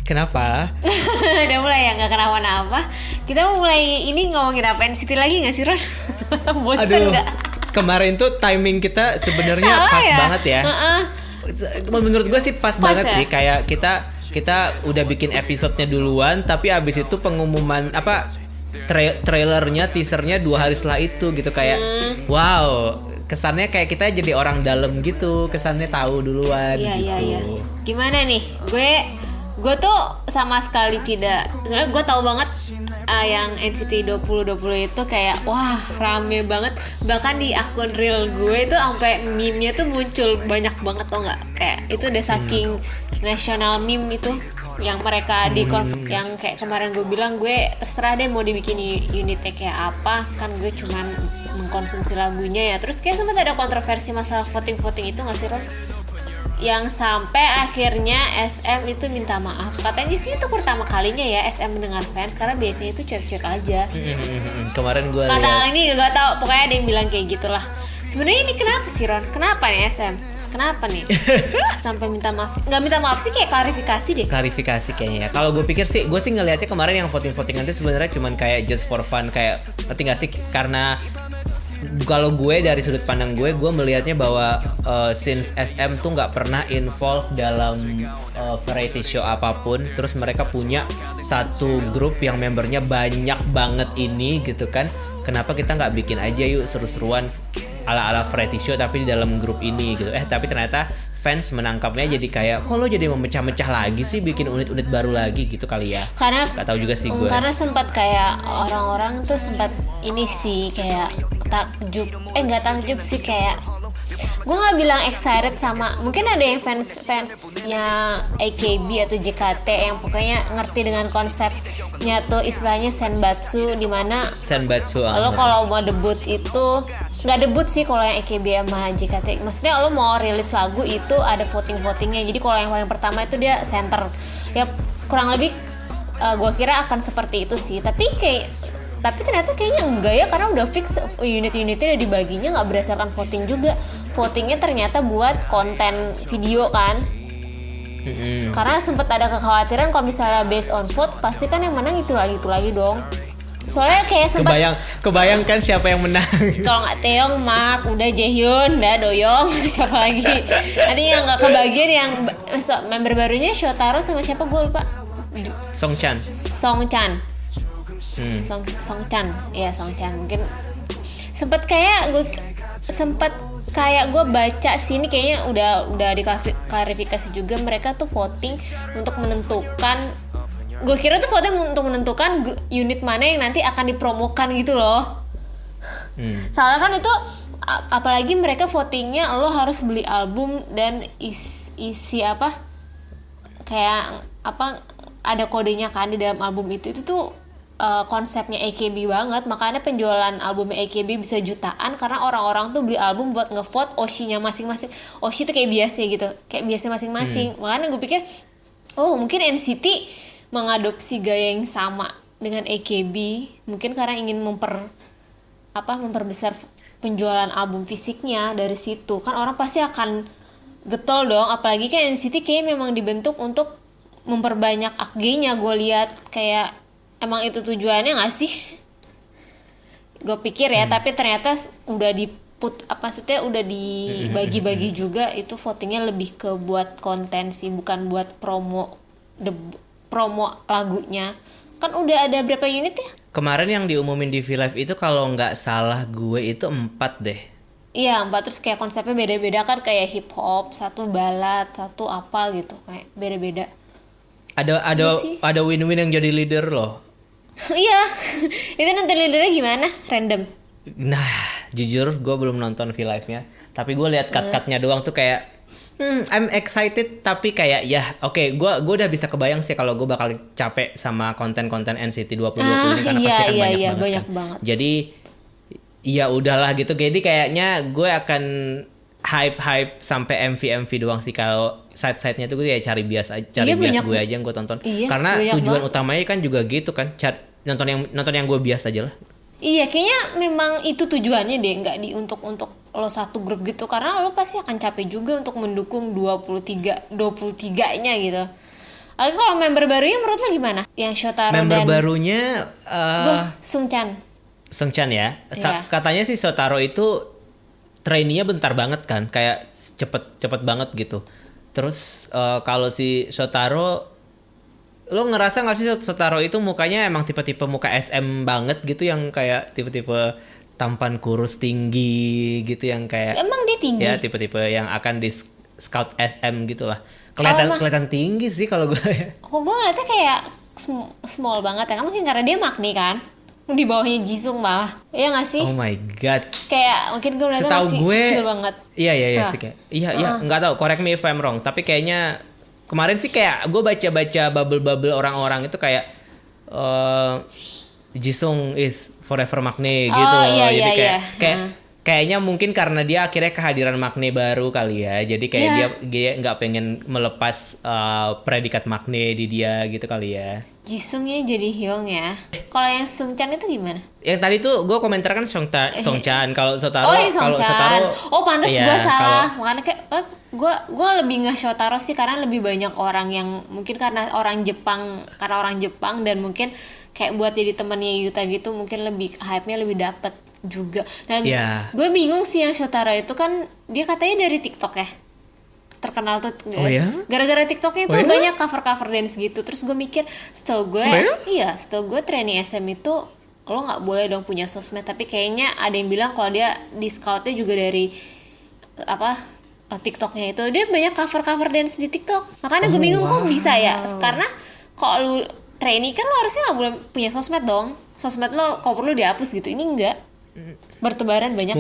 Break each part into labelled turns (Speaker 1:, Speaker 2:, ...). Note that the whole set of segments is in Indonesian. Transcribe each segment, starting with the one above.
Speaker 1: Kenapa?
Speaker 2: Udah mulai ya nggak kenapa-napa. Kita mau mulai ini ngomongin apa NCT lagi nggak sih Ron? Bosen nggak?
Speaker 1: Kemarin tuh timing kita sebenarnya pas
Speaker 2: ya?
Speaker 1: banget ya. Menurut gue sih pas banget
Speaker 2: ya?
Speaker 1: sih, kayak kita udah bikin episodenya duluan, tapi abis itu pengumuman trailernya, teasernya 2 hari setelah itu gitu, kayak wow, kesannya kayak kita jadi orang dalam gitu, kesannya tahu duluan gitu.
Speaker 2: Iya. Gimana nih? Gue tuh sama sekali tidak. Sebenarnya gue tahu banget yang NCT 2020 itu kayak wah rame banget. Bahkan di akun real gue itu sampai meme-nya tuh muncul banyak banget, tau nggak? Kayak itu udah saking nasional meme itu yang mereka yang kayak kemarin gue bilang, gue terserah deh mau dibikin unitnya kayak apa, kan gue cuman mengkonsumsi lagunya ya. Terus kayak sempat ada kontroversi masalah voting itu nggak sih Ron? Yang sampai akhirnya SM itu minta maaf. Katanya sih itu pertama kalinya ya SM mendengar fans, karena biasanya itu cuek-cuek aja.
Speaker 1: Kemarin gue lihat.
Speaker 2: Kata ini gak tau, pokoknya ada yang bilang kayak gitulah. Sebenarnya ini kenapa sih Ron? Kenapa nih SM? Kenapa nih? Sampai minta maaf. Gak minta maaf sih, kayak klarifikasi deh.
Speaker 1: Klarifikasi kayaknya ya. Kalau gue pikir sih, gue sih ngelihatnya kemarin yang voting-votingan itu sebenarnya cuman kayak just for fun, kayak ngerti gak sih? Karena kalau gue dari sudut pandang gue melihatnya bahwa since SM tuh nggak pernah involve dalam variety show apapun, terus mereka punya satu grup yang membernya banyak banget ini gitu kan, kenapa kita nggak bikin aja yuk seru-seruan ala-ala variety show tapi di dalam grup ini gitu. Tapi ternyata fans menangkapnya jadi kayak, kok lo jadi memecah-mecah lagi sih, bikin unit-unit baru lagi gitu kali ya.
Speaker 2: Karena
Speaker 1: gak tahu juga sih gue.
Speaker 2: Karena sempat kayak orang-orang tuh sempat ini sih kayak takjub, nggak takjub sih, kayak gue nggak bilang excited sama, mungkin ada yang fansnya AKB atau JKT yang pokoknya ngerti dengan konsepnya tuh, istilahnya senbatsu, dimana lo kalau mau debut itu nggak debut sih kalau yang AKB sama JKT, maksudnya lo mau rilis lagu itu ada votingnya. Jadi kalau yang paling pertama itu dia center ya, kurang lebih gue kira akan seperti itu sih, tapi ternyata kayaknya enggak ya, karena udah fix unit-unitnya udah dibaginya nggak berdasarkan voting juga. Votingnya ternyata buat konten video kan. Karena sempat ada kekhawatiran kalau misalnya based on vote, pasti kan yang menang itu lagi dong. Soalnya kayak sempat
Speaker 1: kebayang kan siapa yang menang.
Speaker 2: Kalau nggak Taeyong, Mark, udah Jaehyun, udah Doyoung, siapa lagi? Nanti yang nggak kebagian yang member barunya Shotaro sama siapa gue lupa.
Speaker 1: Songchan.
Speaker 2: Ya Songchan. Mungkin sempat kayak gue baca sini kayaknya udah diklarifikasi juga, mereka tuh voting untuk menentukan. Gue kira tuh voting untuk menentukan unit mana yang nanti akan dipromokan gitu loh. Soalnya kan itu apalagi mereka votingnya lo harus beli album dan isi apa kayak apa ada kodenya kan di dalam album itu tuh konsepnya AKB banget. Makanya penjualan albumnya AKB bisa jutaan karena orang-orang tuh beli album buat ngevote Oshi-nya masing-masing. Oshi tuh kayak biasa gitu, kayak biasa masing-masing. Makanya gue pikir mungkin NCT mengadopsi gaya yang sama dengan AKB, mungkin karena ingin memperbesar penjualan album fisiknya. Dari situ kan orang pasti akan getol dong, apalagi kan NCT kayaknya memang dibentuk untuk memperbanyak AKG-nya. Gue lihat kayak emang itu tujuannya nggak sih? Gue pikir ya, tapi ternyata udah udah dibagi-bagi juga. Itu votingnya lebih ke buat konten sih, bukan buat promo lagunya. Kan udah ada berapa unit ya?
Speaker 1: Kemarin yang diumumin di V-Live itu kalau nggak salah gue itu 4 deh.
Speaker 2: Iya 4, terus kayak konsepnya beda-beda kan, kayak hip hop, satu balad, satu apa gitu, kayak beda-beda.
Speaker 1: Ada Win-Win yang jadi leader loh.
Speaker 2: Iya. Itu nonton leadernya gimana? Random.
Speaker 1: Nah, jujur gue belum nonton V-Live-nya, tapi gue lihat cut-cutnya doang tuh kayak I'm excited, tapi kayak gue udah bisa kebayang sih kalau gue bakal capek sama konten-konten NCT 2020 ini, karena pasti kan banyak banget. Jadi ya udahlah gitu. Jadi kayaknya gue akan hype sampai MV doang sih. Kalau side-side-nya tuh gue ya cari bias gue aja yang gue tonton. Karena tujuan utamanya kan juga gitu kan, nonton yang gue biasa aja lah.
Speaker 2: Iya, kayaknya memang itu tujuannya deh, nggak untuk lo satu grup gitu, karena lo pasti akan capek juga untuk mendukung 23-nya gitu. Kalau member barunya menurut lo gimana? Yang Shotaro
Speaker 1: Member
Speaker 2: dan
Speaker 1: barunya
Speaker 2: gue Sungchan.
Speaker 1: Seungchan ya.
Speaker 2: Iya.
Speaker 1: Katanya sih Shotaro itu trainee-nya bentar banget kan, kayak cepet banget gitu. Terus kalau si Shotaro, lo ngerasa nggak sih Shotaro itu mukanya emang tipe-tipe muka SM banget gitu, yang kayak tipe-tipe tampan kurus tinggi gitu, yang kayak
Speaker 2: Emang dia tinggi?
Speaker 1: ya tipe-tipe yang akan di scout SM gitulah. Kelihatan tinggi sih kalau gue.
Speaker 2: Oh, gue ngeliatnya kayak small banget ya. Mungkin karena dia Magni kan, di bawahnya Jisung malah. Iya nggak sih?
Speaker 1: Oh my god.
Speaker 2: Kayak mungkin gue ngeliatnya
Speaker 1: Setahu
Speaker 2: masih
Speaker 1: gue
Speaker 2: kecil banget.
Speaker 1: Iya
Speaker 2: Nah.
Speaker 1: sih kayak. Iya nggak tahu, correct me if I'm wrong, tapi kayaknya kemarin sih kayak gue baca bubble orang-orang itu kayak Jisung is forever Maknae gitu loh.
Speaker 2: Iya,
Speaker 1: Jadi
Speaker 2: iya.
Speaker 1: kayak kayaknya mungkin karena dia akhirnya kehadiran Maknae baru kali ya. Jadi kayak dia nggak pengen melepas predikat Maknae di dia gitu kali ya.
Speaker 2: Jisungnya jadi Hyung ya. Kalau yang Sungchan itu gimana?
Speaker 1: Yang tadi tuh gue komentar kan Songchan. Kalau Shotaro,
Speaker 2: Oh, yang
Speaker 1: kalau
Speaker 2: Songchan.
Speaker 1: Shotaro,
Speaker 2: Oh, pantas
Speaker 1: iya,
Speaker 2: gue salah.
Speaker 1: kalau-
Speaker 2: Makanya kayak gue lebih nge Shotaro sih, karena lebih banyak orang yang mungkin karena orang Jepang dan mungkin kayak buat jadi temannya Yuta gitu, mungkin lebih hype-nya lebih dapet juga. Dan
Speaker 1: Iya.
Speaker 2: gue bingung sih yang Shotaro itu kan dia katanya dari TikTok ya. Terkenal tuh
Speaker 1: Oh ya?
Speaker 2: gara-gara TikToknya itu
Speaker 1: Oh ya?
Speaker 2: banyak cover dance gitu. Terus gue mikir, setahu gue
Speaker 1: Oh ya?
Speaker 2: iya, setahu gue trainee SM itu lo nggak boleh dong punya sosmed, tapi kayaknya ada yang bilang kalau dia di scoutnya juga dari TikToknya itu dia banyak cover dance di TikTok. Makanya gue bingung kok bisa ya, karena kalau lu trainee kan lo harusnya nggak boleh punya sosmed dong. Sosmed lo kalau perlu dihapus gitu, ini enggak, bertebaran banyak.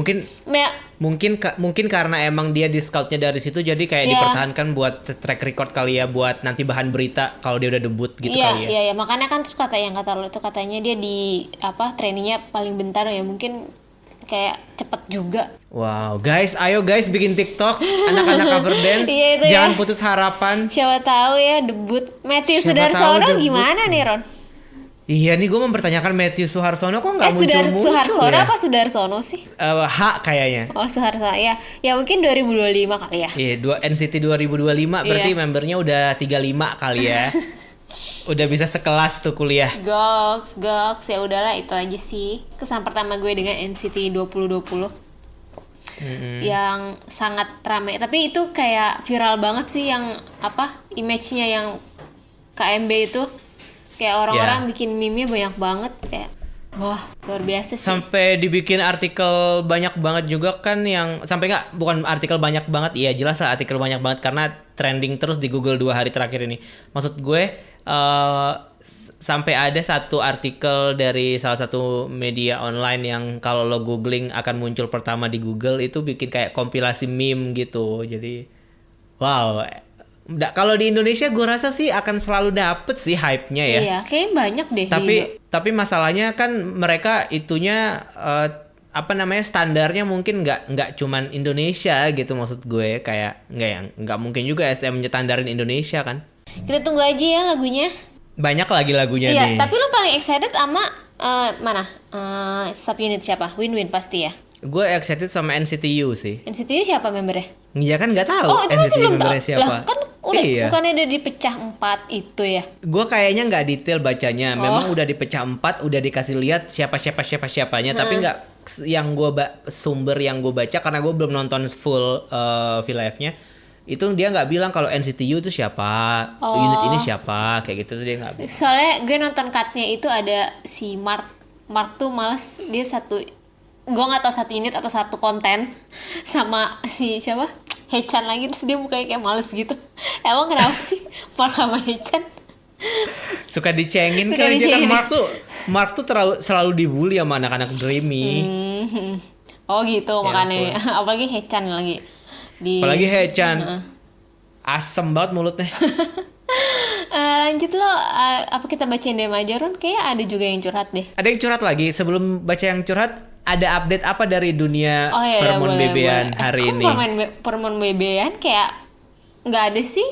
Speaker 1: Mungkin karena emang dia di scoutnya dari situ, jadi kayak
Speaker 2: Iya.
Speaker 1: dipertahankan buat track record kali ya, buat nanti bahan berita kalau dia udah debut gitu kali ya.
Speaker 2: Iya, makanya kan terus kata lo itu katanya dia di trainingnya paling bentar ya, mungkin kayak cepet juga.
Speaker 1: Wow, guys, ayo guys bikin TikTok anak-anak cover dance.
Speaker 2: Iya, itu
Speaker 1: Jangan
Speaker 2: ya.
Speaker 1: putus harapan.
Speaker 2: Siapa tahu ya debut Matthew
Speaker 1: Siapa
Speaker 2: Sudarsono
Speaker 1: tahu debut.
Speaker 2: gimana nih, Ron?
Speaker 1: Iya nih, gue mempertanyakan Matthew Suharsono kok nggak muncul-muncul
Speaker 2: Suharsono
Speaker 1: ya?
Speaker 2: apa Sudarsono sih?
Speaker 1: H kayaknya.
Speaker 2: Oh, Suharsono ya. Ya mungkin 2025 kali ya.
Speaker 1: Iya, NCT 2025 berarti
Speaker 2: Iya.
Speaker 1: membernya udah 35 kali ya. Udah bisa sekelas tuh kuliah.
Speaker 2: Goks, ya udahlah, itu aja sih kesan pertama gue dengan NCT 2020. Yang sangat ramai, tapi itu kayak viral banget sih yang image-nya yang KMB itu, kayak orang-orang bikin meme-nya banyak banget, kayak wah luar biasa sih.
Speaker 1: Sampai dibikin artikel banyak banget juga kan, yang sampai bukan artikel banyak banget, iya jelas lah artikel banyak banget karena trending terus di Google 2 hari terakhir ini. Maksud gue sampai ada satu artikel dari salah satu media online yang kalau lo googling akan muncul pertama di Google, itu bikin kayak kompilasi meme gitu. Jadi wow, kalau di Indonesia gue rasa sih akan selalu dapet sih hype-nya ya.
Speaker 2: Iya, kayaknya banyak deh.
Speaker 1: Tapi masalahnya kan mereka itunya standarnya mungkin nggak cuman Indonesia gitu, maksud gue kayak nggak mungkin juga SM nyetandarin Indonesia kan.
Speaker 2: Kita tunggu aja ya lagunya.
Speaker 1: Banyak lagi lagunya
Speaker 2: Iya,
Speaker 1: nih.
Speaker 2: tapi lo paling excited sama mana? Subunit siapa? Win-Win pasti ya.
Speaker 1: Gue excited sama NCTU sih.
Speaker 2: NCT siapa membernya?
Speaker 1: Iya kan nggak tahu.
Speaker 2: Oh, itu masih belum tahu.
Speaker 1: membernya siapa.
Speaker 2: Lah, kan udah
Speaker 1: Iya.
Speaker 2: bukannya udah dipecah 4 itu ya?
Speaker 1: Gue kayaknya nggak detail bacanya. Memang udah dipecah 4, udah dikasih lihat siapanya, tapi nggak yang sumber yang gue baca, karena gue belum nonton full V-Live-nya. Itu dia nggak bilang kalau NCTU itu siapa, unit ini siapa, kayak gitu tuh dia nggak.
Speaker 2: Soalnya gue nonton cut-nya itu ada si Mark tuh males, dia gue nggak tahu satu unit atau satu konten, sama si siapa Hechan lagi, terus dia mukanya kayak males gitu. Emang kenapa sih Mark sama Hechan?
Speaker 1: Suka dicengin
Speaker 2: Suka
Speaker 1: kan aja kan.
Speaker 2: dicengin.
Speaker 1: Mark tuh selalu dibully sama anak-anak Dreamy.
Speaker 2: Oh gitu,
Speaker 1: Ya
Speaker 2: makanya apalagi Hechan lagi
Speaker 1: Apalagi Hechan. Asem banget mulutnya.
Speaker 2: Lanjut lo, apa kita bacain DM aja, Ron? Kayaknya ada juga yang curhat deh.
Speaker 1: Ada yang curhat lagi. Sebelum baca yang curhat, ada update apa dari dunia
Speaker 2: Oh ya,
Speaker 1: Permon Bebean hari ini?
Speaker 2: Permon Bebean kayak nggak ada sih.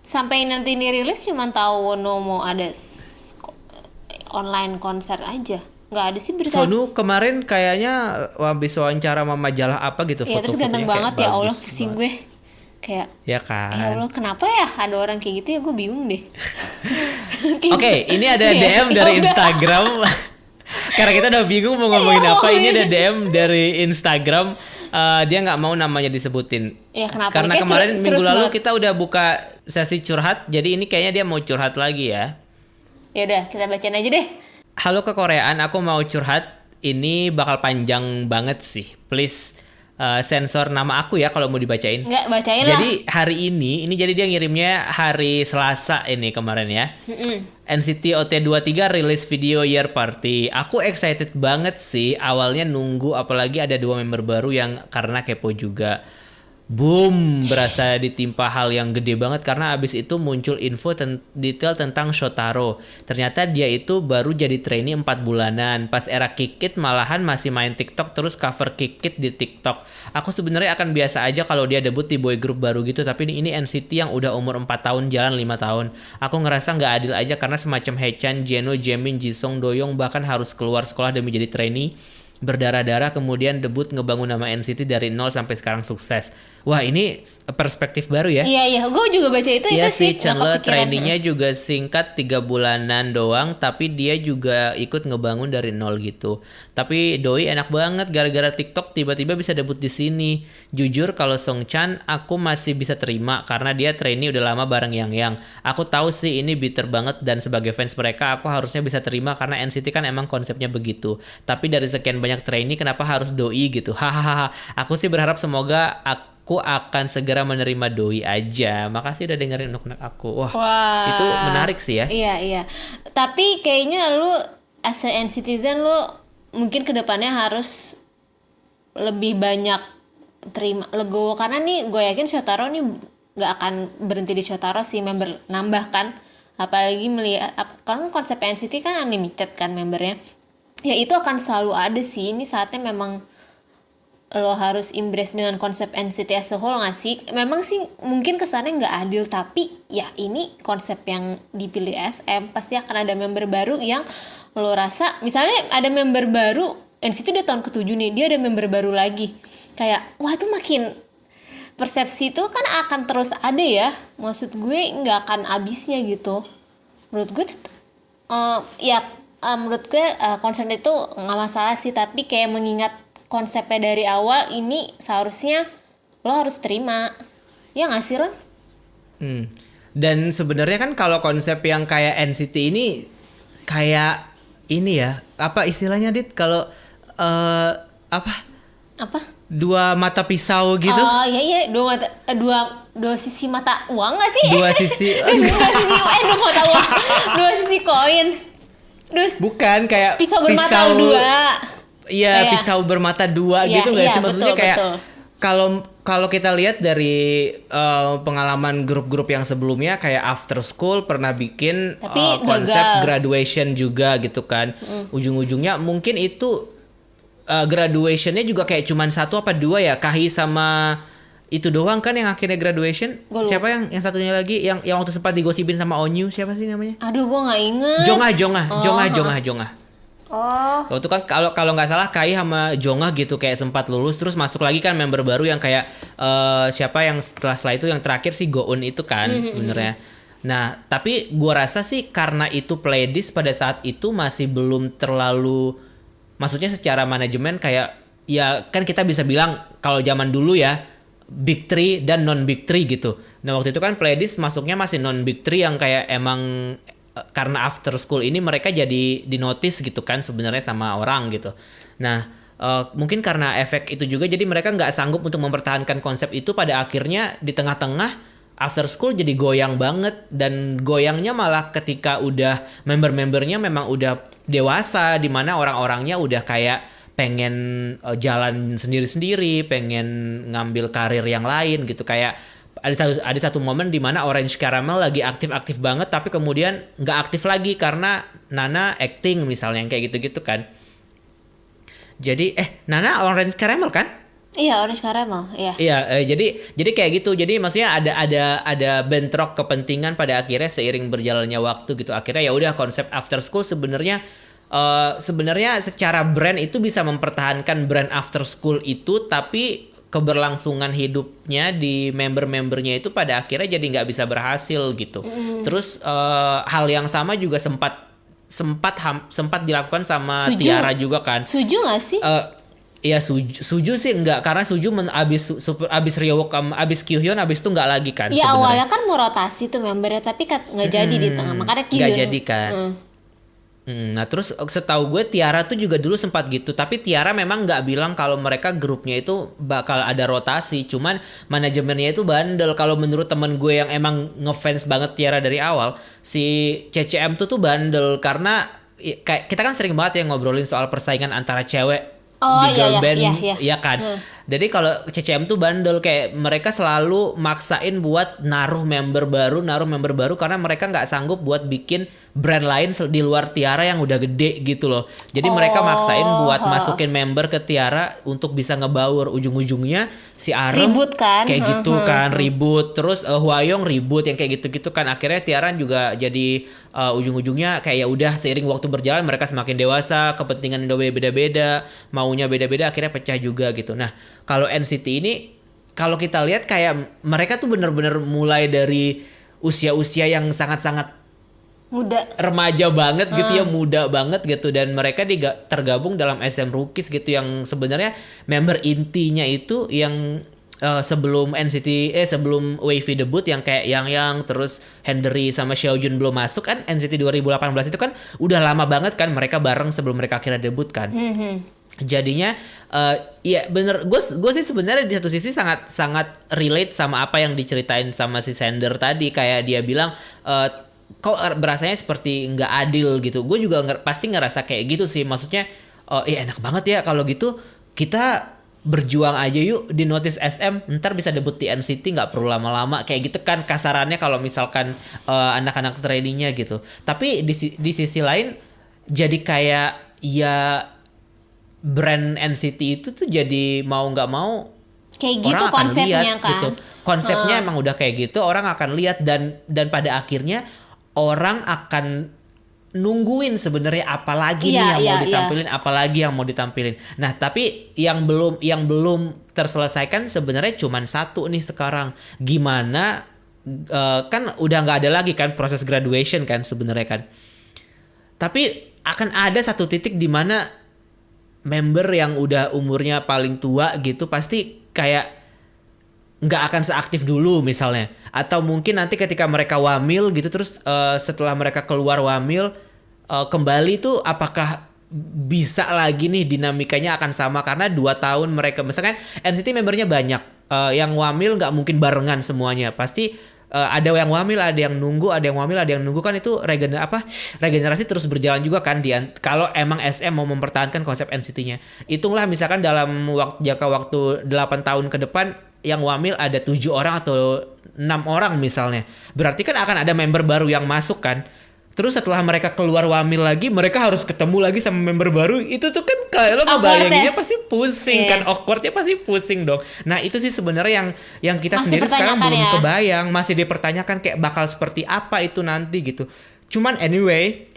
Speaker 2: Sampai nanti ini rilis cuma tahu Wono mau ada online konser aja. Nggak ada sih berita.
Speaker 1: Sonu kemarin kayaknya habis wawancara sama majalah apa gitu.
Speaker 2: Iya, terus ganteng
Speaker 1: foto-fotonya
Speaker 2: banget
Speaker 1: kayak
Speaker 2: ya Allah,
Speaker 1: bagus
Speaker 2: pusing
Speaker 1: banget.
Speaker 2: gue. Kayak
Speaker 1: Ya
Speaker 2: ya
Speaker 1: kan.
Speaker 2: Allah kenapa ya ada orang kayak gitu ya, gue bingung deh.
Speaker 1: Oke, ini ada
Speaker 2: Iya,
Speaker 1: DM
Speaker 2: ya
Speaker 1: dari
Speaker 2: udah.
Speaker 1: Instagram. Karena kita udah bingung mau ngomongin
Speaker 2: Ya
Speaker 1: apa. Ini ada
Speaker 2: Allah.
Speaker 1: DM dari Instagram. Dia nggak mau namanya disebutin.
Speaker 2: Ya kenapa?
Speaker 1: Karena
Speaker 2: Kayak
Speaker 1: kemarin
Speaker 2: seru
Speaker 1: minggu lalu
Speaker 2: banget.
Speaker 1: kita udah buka sesi curhat. Jadi ini kayaknya dia mau curhat lagi ya.
Speaker 2: Ya udah kita bacain aja deh.
Speaker 1: Halo kekoreaan, aku mau curhat. Ini bakal panjang banget sih. Please sensor nama aku ya kalau mau dibacain.
Speaker 2: Nggak, bacain lah.
Speaker 1: Jadi hari ini jadi dia ngirimnya hari Selasa ini kemarin ya. NCT OT23 rilis video Year Party. Aku excited banget sih. Awalnya nunggu apalagi ada 2 member baru yang karena kepo juga. Boom, berasa ditimpa hal yang gede banget karena abis itu muncul info detail tentang Shotaro. Ternyata dia itu baru jadi trainee 4 bulanan. Pas era Kikit malahan masih main TikTok terus cover Kikit di TikTok. Aku sebenarnya akan biasa aja kalau dia debut di boy group baru gitu, tapi ini NCT yang udah umur 4 tahun jalan 5 tahun. Aku ngerasa nggak adil aja karena semacam Haechan, Jeno, Jaemin, Jisung, Doyoung bahkan harus keluar sekolah demi jadi trainee. Berdarah-darah kemudian debut ngebangun nama NCT dari nol sampai sekarang sukses. Wah, ini perspektif baru ya.
Speaker 2: Iya, gue juga baca itu
Speaker 1: Iya
Speaker 2: sih
Speaker 1: sih,
Speaker 2: nggak
Speaker 1: Chandler
Speaker 2: kepikiran.
Speaker 1: trainingnya juga singkat 3 bulanan doang, tapi dia juga ikut ngebangun dari nol gitu. Tapi Doi enak banget gara-gara TikTok tiba-tiba bisa debut di sini. Jujur kalau Songchan aku masih bisa terima karena dia trainee udah lama bareng Yang. Aku tahu sih ini bitter banget dan sebagai fans mereka aku harusnya bisa terima karena NCT kan emang konsepnya begitu. Tapi dari sekian banyak trainee kenapa harus Doi gitu? Hahaha. Aku sih berharap semoga aku akan segera menerima Doi aja. Makasih udah dengerin unek-unek aku. Wah, itu menarik sih ya.
Speaker 2: Iya. Tapi kayaknya lu as a citizen lu mungkin kedepannya harus lebih banyak terima legowo karena nih gue yakin Shotaro nih nggak akan berhenti di Shotaro sih, member nambah kan. Apalagi melihat kan konsep NCT kan unlimited kan membernya. Ya itu akan selalu ada sih. Ini saatnya memang lo harus embrace dengan konsep NCT as a whole nggak sih? Memang sih mungkin kesannya nggak adil, tapi ya ini konsep yang dipilih SM. Pasti akan ada member baru yang lo rasa, misalnya ada member baru, NCT udah tahun ke-7 nih, dia ada member baru lagi. Kayak, wah tuh makin persepsi itu kan akan terus ada ya. Maksud gue nggak akan habisnya gitu. Menurut gue menurut gue concern itu nggak masalah sih, tapi kayak mengingat konsepnya dari awal ini seharusnya lo harus terima, ya nggak sih Ron?
Speaker 1: Dan sebenarnya kan kalau konsep yang kayak NCT ini kayak ini ya, apa istilahnya Dit? Kalau apa? Dua mata pisau gitu.
Speaker 2: Oh iya, dua sisi mata uang nggak sih?
Speaker 1: Dua sisi.
Speaker 2: Dua mata uang, dua sisi koin.
Speaker 1: Bukan kayak
Speaker 2: pisau bermata dua.
Speaker 1: Iya, pisau bermata dua
Speaker 2: Iya,
Speaker 1: gitu nggak
Speaker 2: iya,
Speaker 1: sih? Maksudnya
Speaker 2: betul,
Speaker 1: kayak
Speaker 2: betul.
Speaker 1: kalau kita lihat dari pengalaman grup-grup yang sebelumnya kayak After School pernah bikin
Speaker 2: Tapi
Speaker 1: konsep
Speaker 2: gagal.
Speaker 1: graduation juga gitu kan. Ujung-ujungnya mungkin itu graduationnya juga kayak cuman 1 apa 2 ya, Kahi sama itu doang kan yang akhirnya graduation.
Speaker 2: Gua lupa.
Speaker 1: Siapa yang satunya lagi yang waktu sempat digosipin sama Onyu, siapa sih namanya?
Speaker 2: Aduh, gue nggak inget.
Speaker 1: Jonga.
Speaker 2: Oh.
Speaker 1: Waktu kan kalau nggak salah Kai sama Jonga gitu kayak sempat lulus terus masuk lagi kan member baru yang kayak siapa yang setelah itu yang terakhir si Goun itu kan sebenarnya. Nah, tapi gua rasa sih karena itu playlist pada saat itu masih belum terlalu, maksudnya secara manajemen kayak ya kan kita bisa bilang kalau zaman dulu ya Big 3 dan non Big 3 gitu. Nah, waktu itu kan playlist masuknya masih non Big 3 yang kayak emang karena After School ini mereka jadi di notice gitu kan sebenarnya sama orang gitu. Nah mungkin karena efek itu juga jadi mereka nggak sanggup untuk mempertahankan konsep itu, pada akhirnya di tengah-tengah After School jadi goyang banget, dan goyangnya malah ketika udah member-membernya memang udah dewasa, dimana orang-orangnya udah kayak pengen jalan sendiri-sendiri, pengen ngambil karir yang lain gitu. Kayak ada satu momen di mana Orange Caramel lagi aktif-aktif banget tapi kemudian nggak aktif lagi karena Nana acting misalnya, yang kayak gitu-gitu kan. Jadi Nana Orange Caramel kan?
Speaker 2: Iya, Orange Caramel, iya.
Speaker 1: Iya, jadi kayak gitu. Jadi maksudnya ada bentrok kepentingan pada akhirnya seiring berjalannya waktu gitu. Akhirnya ya udah konsep After School sebenarnya secara brand itu bisa mempertahankan brand After School itu, tapi keberlangsungan hidupnya di member-membernya itu pada akhirnya jadi nggak bisa berhasil gitu. Terus hal yang sama juga sempat dilakukan sama
Speaker 2: Suju.
Speaker 1: Tiara juga kan.
Speaker 2: Suju gak sih?
Speaker 1: Ya Suju sih enggak, karena Suju abis Ryowok abis Kyuhyun abis itu enggak lagi kan
Speaker 2: Ya
Speaker 1: sebenarnya.
Speaker 2: awalnya kan mau rotasi tuh membernya, tapi nggak jadi di tengah, makanya Kyuhyun
Speaker 1: Nggak jadi kan. Nah terus setahu gue Tiara tuh juga dulu sempat gitu, tapi Tiara memang nggak bilang kalau mereka grupnya itu bakal ada rotasi, cuman manajemennya itu bandel. Kalau menurut temen gue yang emang ngefans banget Tiara dari awal, si CCM tuh bandel karena kayak kita kan sering banget ya ngobrolin soal persaingan antara cewek di girl band, ya kan. Jadi kalau CCM tuh bandel, kayak mereka selalu maksain buat naruh member baru karena mereka nggak sanggup buat bikin brand lain di luar Tiara yang udah gede gitu loh. Jadi mereka maksain buat masukin member ke Tiara untuk bisa ngebaur. Ujung-ujungnya si Arem
Speaker 2: ribut kan,
Speaker 1: kayak gitu kan, ribut. Terus Hwayong ribut yang kayak gitu-gitu kan. Akhirnya Tiara juga jadi ujung-ujungnya kayak ya udah, seiring waktu berjalan mereka semakin dewasa, kepentingan udah beda-beda, maunya beda-beda, akhirnya pecah juga gitu. Nah kalau NCT ini, kalau kita lihat kayak mereka tuh bener-bener mulai dari usia-usia yang sangat-sangat
Speaker 2: muda,
Speaker 1: remaja banget gitu ya, muda banget gitu, dan mereka tergabung dalam SM Rookies gitu, yang sebenarnya member intinya itu yang sebelum sebelum Wavy debut yang kayak Yang terus Hendery sama Xiaojun belum masuk kan. NCT 2018 itu kan udah lama banget kan mereka bareng sebelum mereka akhirnya debut kan. Jadinya ya bener, gue sih sebenarnya di satu sisi sangat relate sama apa yang diceritain sama si Sender tadi. Kayak dia bilang kok berasanya seperti nggak adil gitu. Gue juga pasti ngerasa kayak gitu sih. Maksudnya enak banget ya kalau gitu, kita berjuang aja yuk di Notice SM, ntar bisa debut di NCT nggak perlu lama-lama kayak gitu kan kasarannya kalau misalkan anak-anak trainingnya gitu. Tapi di sisi lain jadi kayak ya brand NCT itu tuh jadi mau nggak mau
Speaker 2: kayak gitu
Speaker 1: orang akan
Speaker 2: konsepnya
Speaker 1: lihat
Speaker 2: kan
Speaker 1: gitu. Konsepnya emang udah kayak gitu, orang akan lihat dan pada akhirnya orang akan nungguin sebenarnya apalagi nih yang mau ditampilin, apalagi yang mau ditampilin. Nah, tapi yang belum terselesaikan sebenarnya cuman satu nih sekarang. Gimana kan udah nggak ada lagi kan proses graduation kan sebenarnya kan. Tapi akan ada satu titik di mana member yang udah umurnya paling tua gitu pasti kayak nggak akan seaktif dulu misalnya, atau mungkin nanti ketika mereka wamil gitu terus setelah mereka keluar wamil kembali tuh apakah bisa lagi nih dinamikanya akan sama, karena 2 tahun mereka misalkan NCT membernya banyak, yang wamil nggak mungkin barengan semuanya, pasti ada yang wamil, ada yang nunggu, ada yang wamil, ada yang nunggu kan, itu regenerasi terus berjalan juga kan kalau emang SM mau mempertahankan konsep NCT-nya. Hitunglah misalkan dalam jangka waktu 8 tahun ke depan yang wamil ada 7 orang atau 6 orang misalnya. Berarti kan akan ada member baru yang masuk kan. Terus setelah mereka keluar wamil lagi, mereka harus ketemu lagi sama member baru. Itu tuh kan kalau ngebayanginnya pasti pusing kan, awkwardnya pasti pusing dong. Nah itu sih sebenarnya yang kita masih sendiri sekarang belum kebayang, masih dipertanyakan kayak bakal seperti apa itu nanti gitu. Cuman anyway,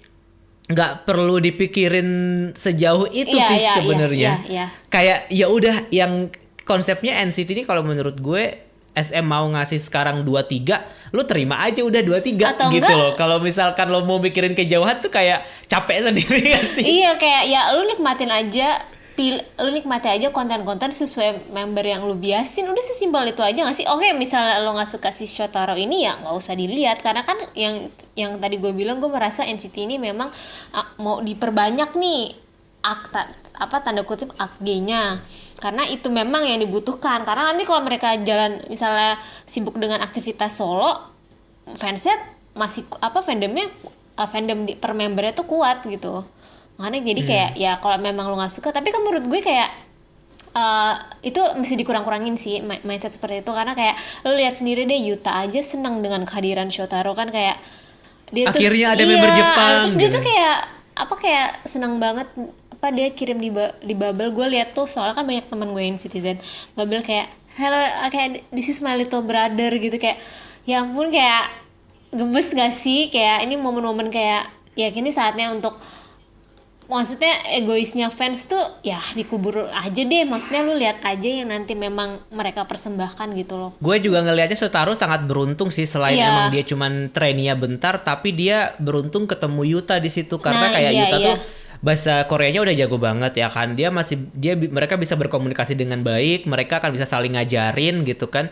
Speaker 1: nggak perlu dipikirin sejauh itu sih sebenarnya. Kayak ya udah, yang konsepnya NCT ini kalau menurut gue, SM mau ngasih sekarang 23, lu terima aja udah 23 atau gitu enggak, loh. Kalau misalkan lo mau mikirin kejauhan tuh kayak capek sendiri kan sih.
Speaker 2: Iya, kayak ya lu nikmatin aja, lu nikmati aja konten-konten sesuai member yang lu biasin, udah sesimpel itu aja nggak sih? Oke, misalnya lo nggak suka si Shotaro ini ya nggak usah dilihat, karena kan yang tadi gue bilang, gue merasa NCT ini memang mau diperbanyak nih tanda kutip AKG-nya, karena itu memang yang dibutuhkan. Karena nanti kalau mereka jalan misalnya sibuk dengan aktivitas solo, fansnya masih fandom per membernya tuh kuat gitu. Makanya jadi kayak ya kalau memang lo nggak suka, tapi kan menurut gue kayak itu mesti dikurang-kurangin sih mindset seperti itu, karena kayak lo lihat sendiri deh, Yuta aja senang dengan kehadiran Shotaro kan, kayak dia
Speaker 1: akhirnya ada member Jepang
Speaker 2: terus dia tuh kayak senang banget, dia kirim di Bubble. Gue lihat tuh soalnya kan banyak teman gue yang citizen Bubble kayak hello, kayak this is my little brother gitu, kayak ya ampun, kayak gemes gak sih, kayak ini momen-momen kayak ya kini saatnya untuk maksudnya egoisnya fans tuh ya dikubur aja deh, maksudnya lu lihat aja yang nanti memang mereka persembahkan gitu loh.
Speaker 1: Gue juga ngelihatnya Shotaro sangat beruntung sih, selain
Speaker 2: Iya.
Speaker 1: emang dia cuman trainee bentar, tapi dia beruntung ketemu Yuta di situ karena
Speaker 2: Nah,
Speaker 1: kayak
Speaker 2: iya,
Speaker 1: Yuta
Speaker 2: iya.
Speaker 1: tuh bahasa Koreanya udah jago banget ya kan. Mereka bisa berkomunikasi dengan baik, mereka akan bisa saling ngajarin gitu kan.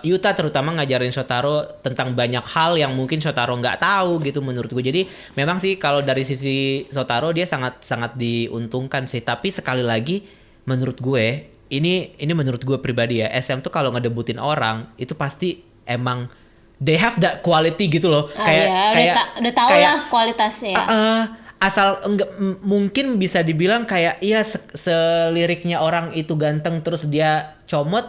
Speaker 1: Yuta terutama ngajarin Shotaro tentang banyak hal yang mungkin Shotaro nggak tahu gitu menurut gue. Jadi memang sih kalau dari sisi Shotaro dia sangat sangat diuntungkan sih. Tapi sekali lagi menurut gue ini menurut gue pribadi ya, SM tuh kalau ngedebutin orang itu pasti emang they have that quality gitu loh.
Speaker 2: Iya, udah tau
Speaker 1: kayak,
Speaker 2: lah kualitasnya ya.
Speaker 1: asal enggak mungkin bisa dibilang kayak iya seliriknya orang itu ganteng terus dia comot,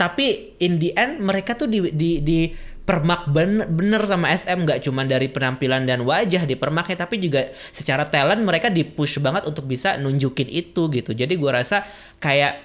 Speaker 1: tapi in the end mereka tuh di permak bener sama SM, nggak cuma dari penampilan dan wajah di permaknya, tapi juga secara talent mereka di push banget untuk bisa nunjukin itu gitu. Jadi gua rasa kayak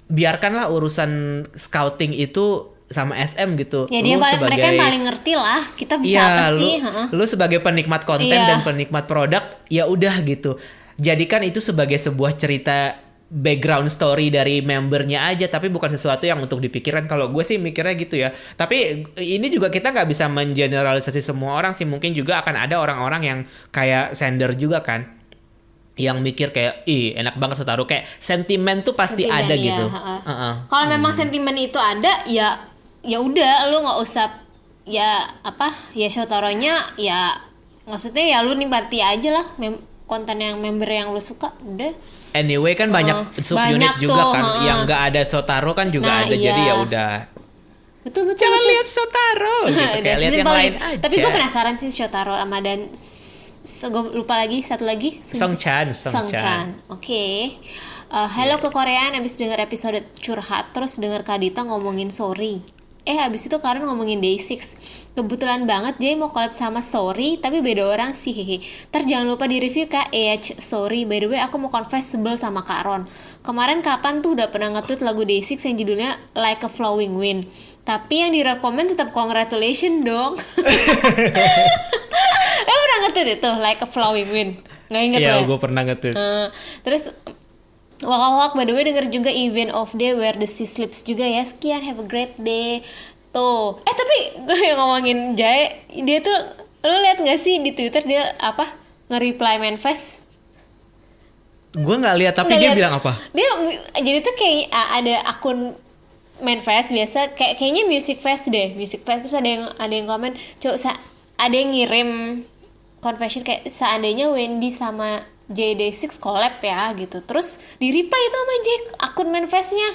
Speaker 1: biarkanlah urusan scouting itu sama SM gitu.
Speaker 2: Ya dia mereka yang paling ngerti lah. Kita bisa apa sih?
Speaker 1: Lu sebagai penikmat konten
Speaker 2: Iya.
Speaker 1: dan penikmat produk, ya udah gitu. Jadikan itu sebagai sebuah cerita background story dari membernya aja, tapi bukan sesuatu yang untuk dipikirkan. Kalau gue sih mikirnya gitu ya. Tapi ini juga kita nggak bisa mengeneralisasi semua orang sih. Mungkin juga akan ada orang-orang yang kayak Sender juga kan, yang mikir kayak ih enak banget Shotaro, kayak sentimen tuh pasti
Speaker 2: Sentimen,
Speaker 1: ada
Speaker 2: iya,
Speaker 1: gitu.
Speaker 2: Kalau memang sentimen itu ada, ya udah lu nggak usah ya Shotaro-nya ya, maksudnya ya lu nikmati aja lah konten yang member yang lu suka udah.
Speaker 1: Anyway kan banyak subunit
Speaker 2: banyak
Speaker 1: juga
Speaker 2: tuh,
Speaker 1: kan yang nggak ada Shotaro kan juga
Speaker 2: Nah,
Speaker 1: ada,
Speaker 2: iya.
Speaker 1: jadi ya udah
Speaker 2: Betul.
Speaker 1: jangan lihat Shotaro gitu,
Speaker 2: Udah,
Speaker 1: kayak lihat yang
Speaker 2: simpel
Speaker 1: lain
Speaker 2: gitu.
Speaker 1: aja.
Speaker 2: Tapi gue penasaran sih Shotaro sama dan gue lupa lagi satu lagi
Speaker 1: Songchan.
Speaker 2: Oke. Hello ke Koreaan, abis denger episode curhat terus denger Kadita ngomongin sorry. Abis itu Karen ngomongin Day6. Kebetulan banget Jay mau collab sama Sorry, tapi beda orang sih, hehe. Ntar jangan lupa di review Kak Sorry. By the way, aku mau confess sebel sama Kak Ron. Kemarin kapan tuh udah pernah nge-tweet lagu Day6 yang judulnya Like a Flowing Wind, tapi yang direkomend tetap congratulations dong. Pernah nge-tweet itu Like a Flowing Wind? Nggak inget
Speaker 1: Iya,
Speaker 2: lo ya?
Speaker 1: gue pernah nge-tweet.
Speaker 2: Terus Wak by the way denger juga Event of Day Where the Sea Sleeps juga ya. Sekian, have a great day. Tuh. Tapi gue ngomongin Jay, dia tuh, lu lihat gak sih di Twitter dia apa? Nge-reply Manifest.
Speaker 1: Gue nggak lihat, tapi
Speaker 2: Nggak
Speaker 1: dia
Speaker 2: lihat.
Speaker 1: bilang apa?
Speaker 2: Dia jadi tuh kayak ada akun Manifest biasa kayaknya Music Fest deh. Music Fest terus ada yang komen, ada yang ngirim confession kayak seandainya Wendy sama JD6 collab ya gitu. Terus di reply itu sama Jack akun Manifestnya.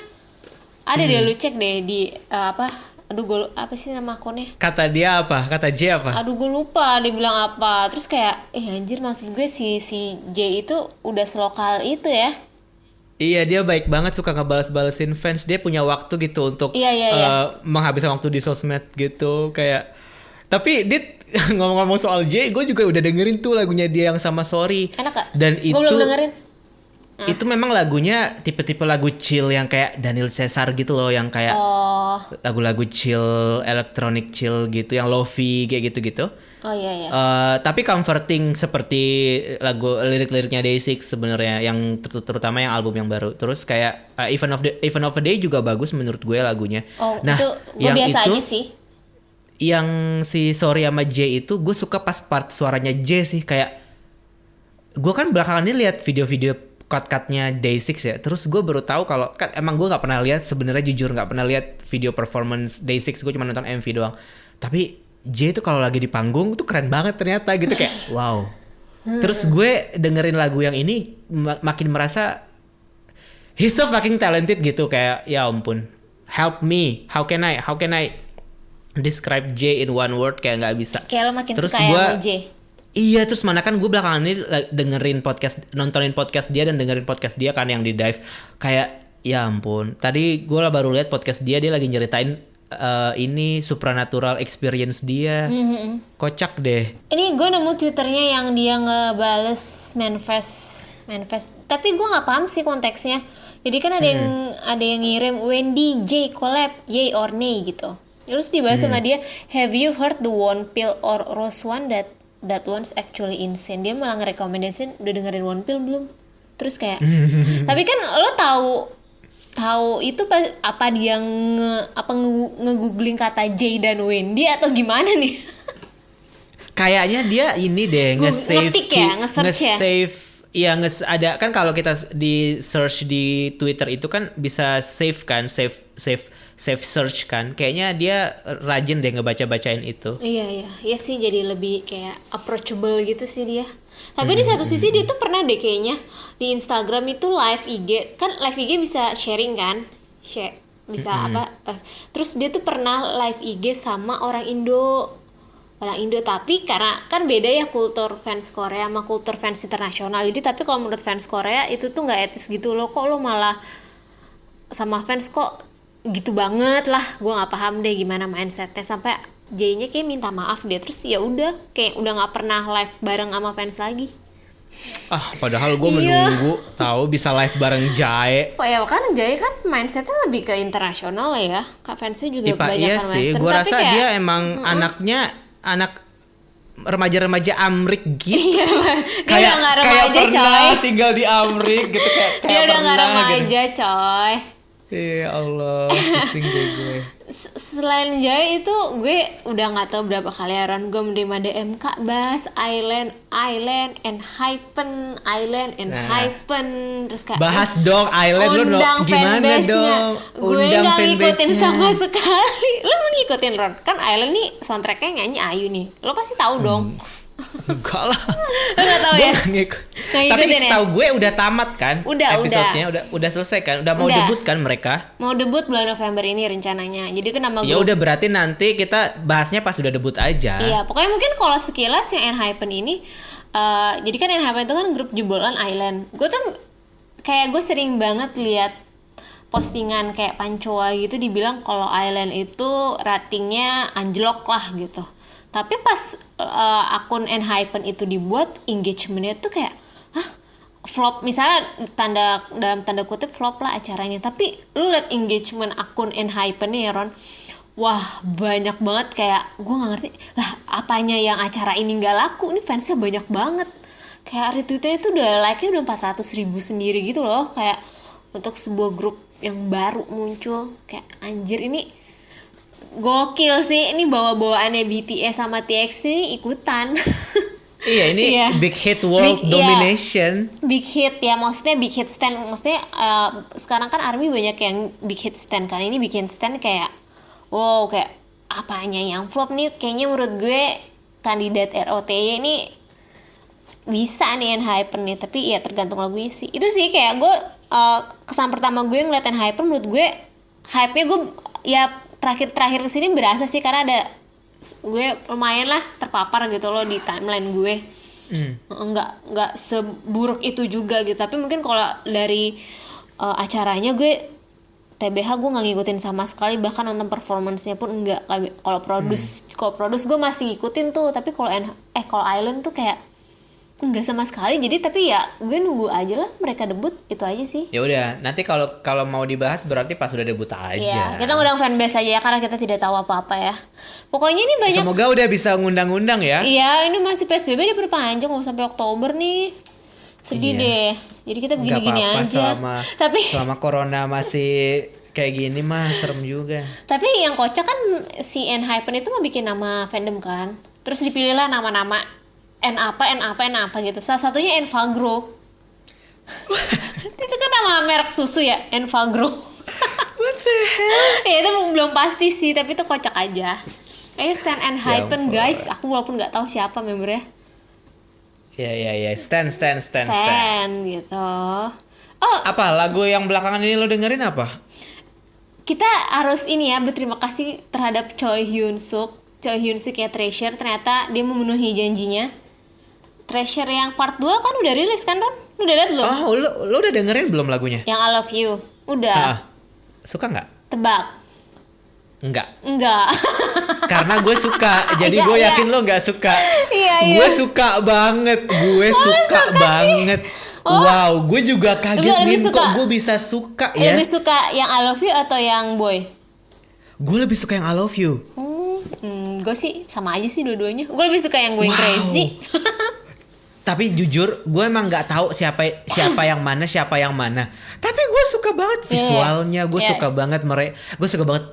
Speaker 2: Ada deh, lu cek deh di apa sih nama akunnya?
Speaker 1: Kata dia apa? Kata J apa?
Speaker 2: Aduh gue lupa dia bilang apa. Terus kayak anjir, maksud gue si J itu udah selokal itu ya.
Speaker 1: Iya, dia baik banget, suka ngebales-balesin fans. Dia punya waktu gitu untuk
Speaker 2: Iya.
Speaker 1: menghabiskan waktu di sosmed gitu kayak. Tapi Dit, ngomong-ngomong soal J, gue juga udah dengerin tuh lagunya dia yang sama Sorry.
Speaker 2: Enak gak?
Speaker 1: Dan
Speaker 2: Gue belum dengerin.
Speaker 1: Itu memang lagunya tipe-tipe lagu chill yang kayak Daniel Caesar gitu loh, yang kayak lagu-lagu chill, electronic chill gitu, yang lofi kayak gitu-gitu.
Speaker 2: Oh iya.
Speaker 1: Tapi comforting seperti lagu lirik-liriknya Day6 sebenarnya, yang terutama yang album yang baru. Terus kayak Even of a Day juga bagus menurut gue lagunya.
Speaker 2: Nah, itu gue biasa aja sih.
Speaker 1: Yang si Sorry sama J itu gue suka pas part suaranya J sih, kayak gue kan belakangan ini lihat video-video cut-cutnya Day6 ya, terus gue baru tahu kalau kan emang gue nggak pernah lihat, sebenarnya jujur nggak pernah lihat video performance Day6, gue cuma nonton MV doang. Tapi J itu kalau lagi di panggung tuh keren banget ternyata gitu, kayak wow. Terus gue dengerin lagu yang ini makin merasa he's so fucking talented gitu, kayak ya ampun, help me, how can I describe J in one word, kayak nggak bisa.
Speaker 2: Kayak lo makin
Speaker 1: terus
Speaker 2: suka ya sama J.
Speaker 1: Iya, terus mana kan gue belakangan ini nontonin podcast dia dan dengerin podcast dia kan yang di Dive. Kayak ya ampun, tadi gue baru lihat podcast dia lagi nyeritain ini supernatural experience dia. Kocak deh.
Speaker 2: Ini gue nemu Twitternya yang dia ngebales manifest. Tapi gue nggak paham sih konteksnya. Jadi kan ada yang ngirim Wendy J collab, yay or nay gitu. Terus dibalas sama dia, have you heard the one pill or rose one that that one's actually insane. Dia malah ngerekomendasiin, udah dengerin One Pill belum? Terus kayak tapi kan lo tahu itu apa dia nge-googling kata J dan Wendy atau gimana nih?
Speaker 1: Kayaknya dia ini deh nge-save
Speaker 2: ngetik ya, nge-search ya.
Speaker 1: Iya, ada kan kalau kita di search di Twitter itu kan bisa save kan, save search kan. Kayaknya dia rajin deh ngebaca-bacain itu.
Speaker 2: Iya sih, jadi lebih kayak approachable gitu sih dia. Tapi di satu sisi dia tuh pernah deh kayaknya di Instagram itu live IG, kan live IG bisa sharing kan, bisa terus dia tuh pernah live IG sama orang Indo, tapi karena kan beda ya kultur fans Korea sama kultur fans internasional. Jadi tapi kalau menurut fans Korea itu tuh nggak etis gitu loh, kok lo malah sama fans kok gitu banget lah. Gue nggak paham deh gimana mindsetnya, sampai J-nya kayak minta maaf deh, terus ya udah kayak udah nggak pernah live bareng sama fans lagi.
Speaker 1: Padahal gue menunggu tahu bisa live bareng Jae.
Speaker 2: Ya kan Jae kan mindsetnya lebih ke internasional ya, kak fansnya juga banyak
Speaker 1: iya
Speaker 2: kan
Speaker 1: sih,
Speaker 2: western.
Speaker 1: gue rasa
Speaker 2: kayak,
Speaker 1: dia emang anak remaja-remaja Amrik gitu.
Speaker 2: Dia udah nggak remaja,
Speaker 1: kayak pernah
Speaker 2: coy.
Speaker 1: tinggal di Amrik gitu, kayak
Speaker 2: Dia udah nggak
Speaker 1: pernah
Speaker 2: remaja,
Speaker 1: gitu.
Speaker 2: coy.
Speaker 1: Ya Allah, pusing deh gue.
Speaker 2: Selain Jae itu gue udah nggak tahu berapa kali Aaron gue menerima DM, Kak Bas Island and Hypen terus kayak
Speaker 1: bahas dong Island, lu gimana dong?
Speaker 2: Gue nggak ngikutin sama sekali. Lu mau ngikutin Ron? Kan Island nih soundtracknya nyanyi Ayu nih, lo pasti tahu dong.
Speaker 1: Enggak lah.
Speaker 2: Lo nggak tahu ya?
Speaker 1: Tapi setahu gue udah tamat kan? Episodenya udah selesai kan? Udah mau debut kan mereka?
Speaker 2: Mau debut bulan November ini rencananya. Jadi itu nama grup.
Speaker 1: Ya udah, berarti nanti kita bahasnya pas udah debut aja.
Speaker 2: Iya, pokoknya mungkin kalau sekilas yang Enhypen ini jadi kan Enhypen itu kan grup jebolan Island. Gue tuh kayak gue sering banget lihat postingan kayak Pancoa gitu dibilang kalau Island itu ratingnya anjlok lah gitu. Tapi pas akun Enhypen itu dibuat, engagementnya tuh kayak flop, misalnya dalam tanda kutip flop lah acaranya, tapi lu liat engagement akun Enhypen nih ya Ron, wah banyak banget. Kayak gue nggak ngerti lah apanya yang acara ini nggak laku, ini fansnya banyak banget. Kayak retweetnya itu udah like-nya udah 400.000 sendiri gitu loh, kayak untuk sebuah grup yang baru muncul. Kayak anjir, ini gokil sih, ini bawa-bawaannya BTS sama TXT ini ikutan.
Speaker 1: Iya, ini big hit world domination.
Speaker 2: Big hit ya, maksudnya big hit stand. Maksudnya sekarang kan ARMY banyak yang big hit stand kan. Ini bikin stand kayak wow, kayak apanya yang flop nih. Kayaknya menurut gue kandidat ROTY ini bisa nih Enhypen nih. Tapi ya tergantung lagunya sih. Itu sih kayak gue kesan pertama gue ngeliat Enhypen, menurut gue hype-nya gue ya terakhir kesini berasa sih, karena ada gue lumayan lah terpapar gitu loh di timeline gue. Nggak seburuk itu juga gitu, tapi mungkin kalau dari acaranya gue TBH gue nggak ngikutin sama sekali, bahkan nonton performance-nya pun enggak. Kalau produce gue masih ngikutin tuh, tapi kalau Island tuh kayak enggak sama sekali. Jadi tapi ya gue nunggu aja lah mereka debut, itu aja sih.
Speaker 1: Ya udah, nanti kalau mau dibahas berarti pas udah debut aja.
Speaker 2: Iya, kita ngundang fanbase aja ya, karena kita tidak tahu apa-apa ya. Pokoknya ini banyak.
Speaker 1: Semoga udah bisa ngundang-undang ya.
Speaker 2: Iya, ini masih PSBB diperpanjang mau sampai Oktober nih. Sedih deh. Jadi kita begini-gini aja.
Speaker 1: Selama corona masih kayak gini mah serem juga.
Speaker 2: Tapi yang kocak kan si Enhypen itu mau bikin nama fandom kan. Terus dipilihlah nama-nama N apa gitu. Salah satunya Envagro. Itu kan nama merek susu ya, Envagro.
Speaker 1: What the hell?
Speaker 2: Ya itu belum pasti sih, tapi itu kocak aja. Ayo stand Enhypen guys. Aku walaupun nggak tahu siapa membernya.
Speaker 1: Ya, stand
Speaker 2: gitu.
Speaker 1: Apa lagu yang belakangan ini lo dengerin apa?
Speaker 2: Kita harus ini ya, berterima kasih terhadap Choi Hyun Suk ya, Treasure. Ternyata dia memenuhi janjinya. Treasure yang part 2 kan udah rilis kan, Ron? Lu udah liat belum?
Speaker 1: Oh, lo udah dengerin belum lagunya?
Speaker 2: Yang I Love You. Udah.
Speaker 1: Suka nggak?
Speaker 2: Tebak.
Speaker 1: Enggak.
Speaker 2: Karena
Speaker 1: gue suka, jadi gue yakin lo nggak suka.
Speaker 2: Iya.
Speaker 1: Gue suka banget, suka banget. Wow, gue juga kaget nih kok gue bisa suka ya.
Speaker 2: Lebih suka yang I Love You atau yang Boy?
Speaker 1: Gue lebih suka yang I Love You.
Speaker 2: Gue sih sama aja sih dua-duanya. Gue lebih suka yang Going
Speaker 1: Wow.
Speaker 2: Crazy.
Speaker 1: Tapi jujur, gue emang nggak tahu siapa yang mana. Tapi gue suka banget visualnya, gue
Speaker 2: Yeah.
Speaker 1: suka banget gue suka banget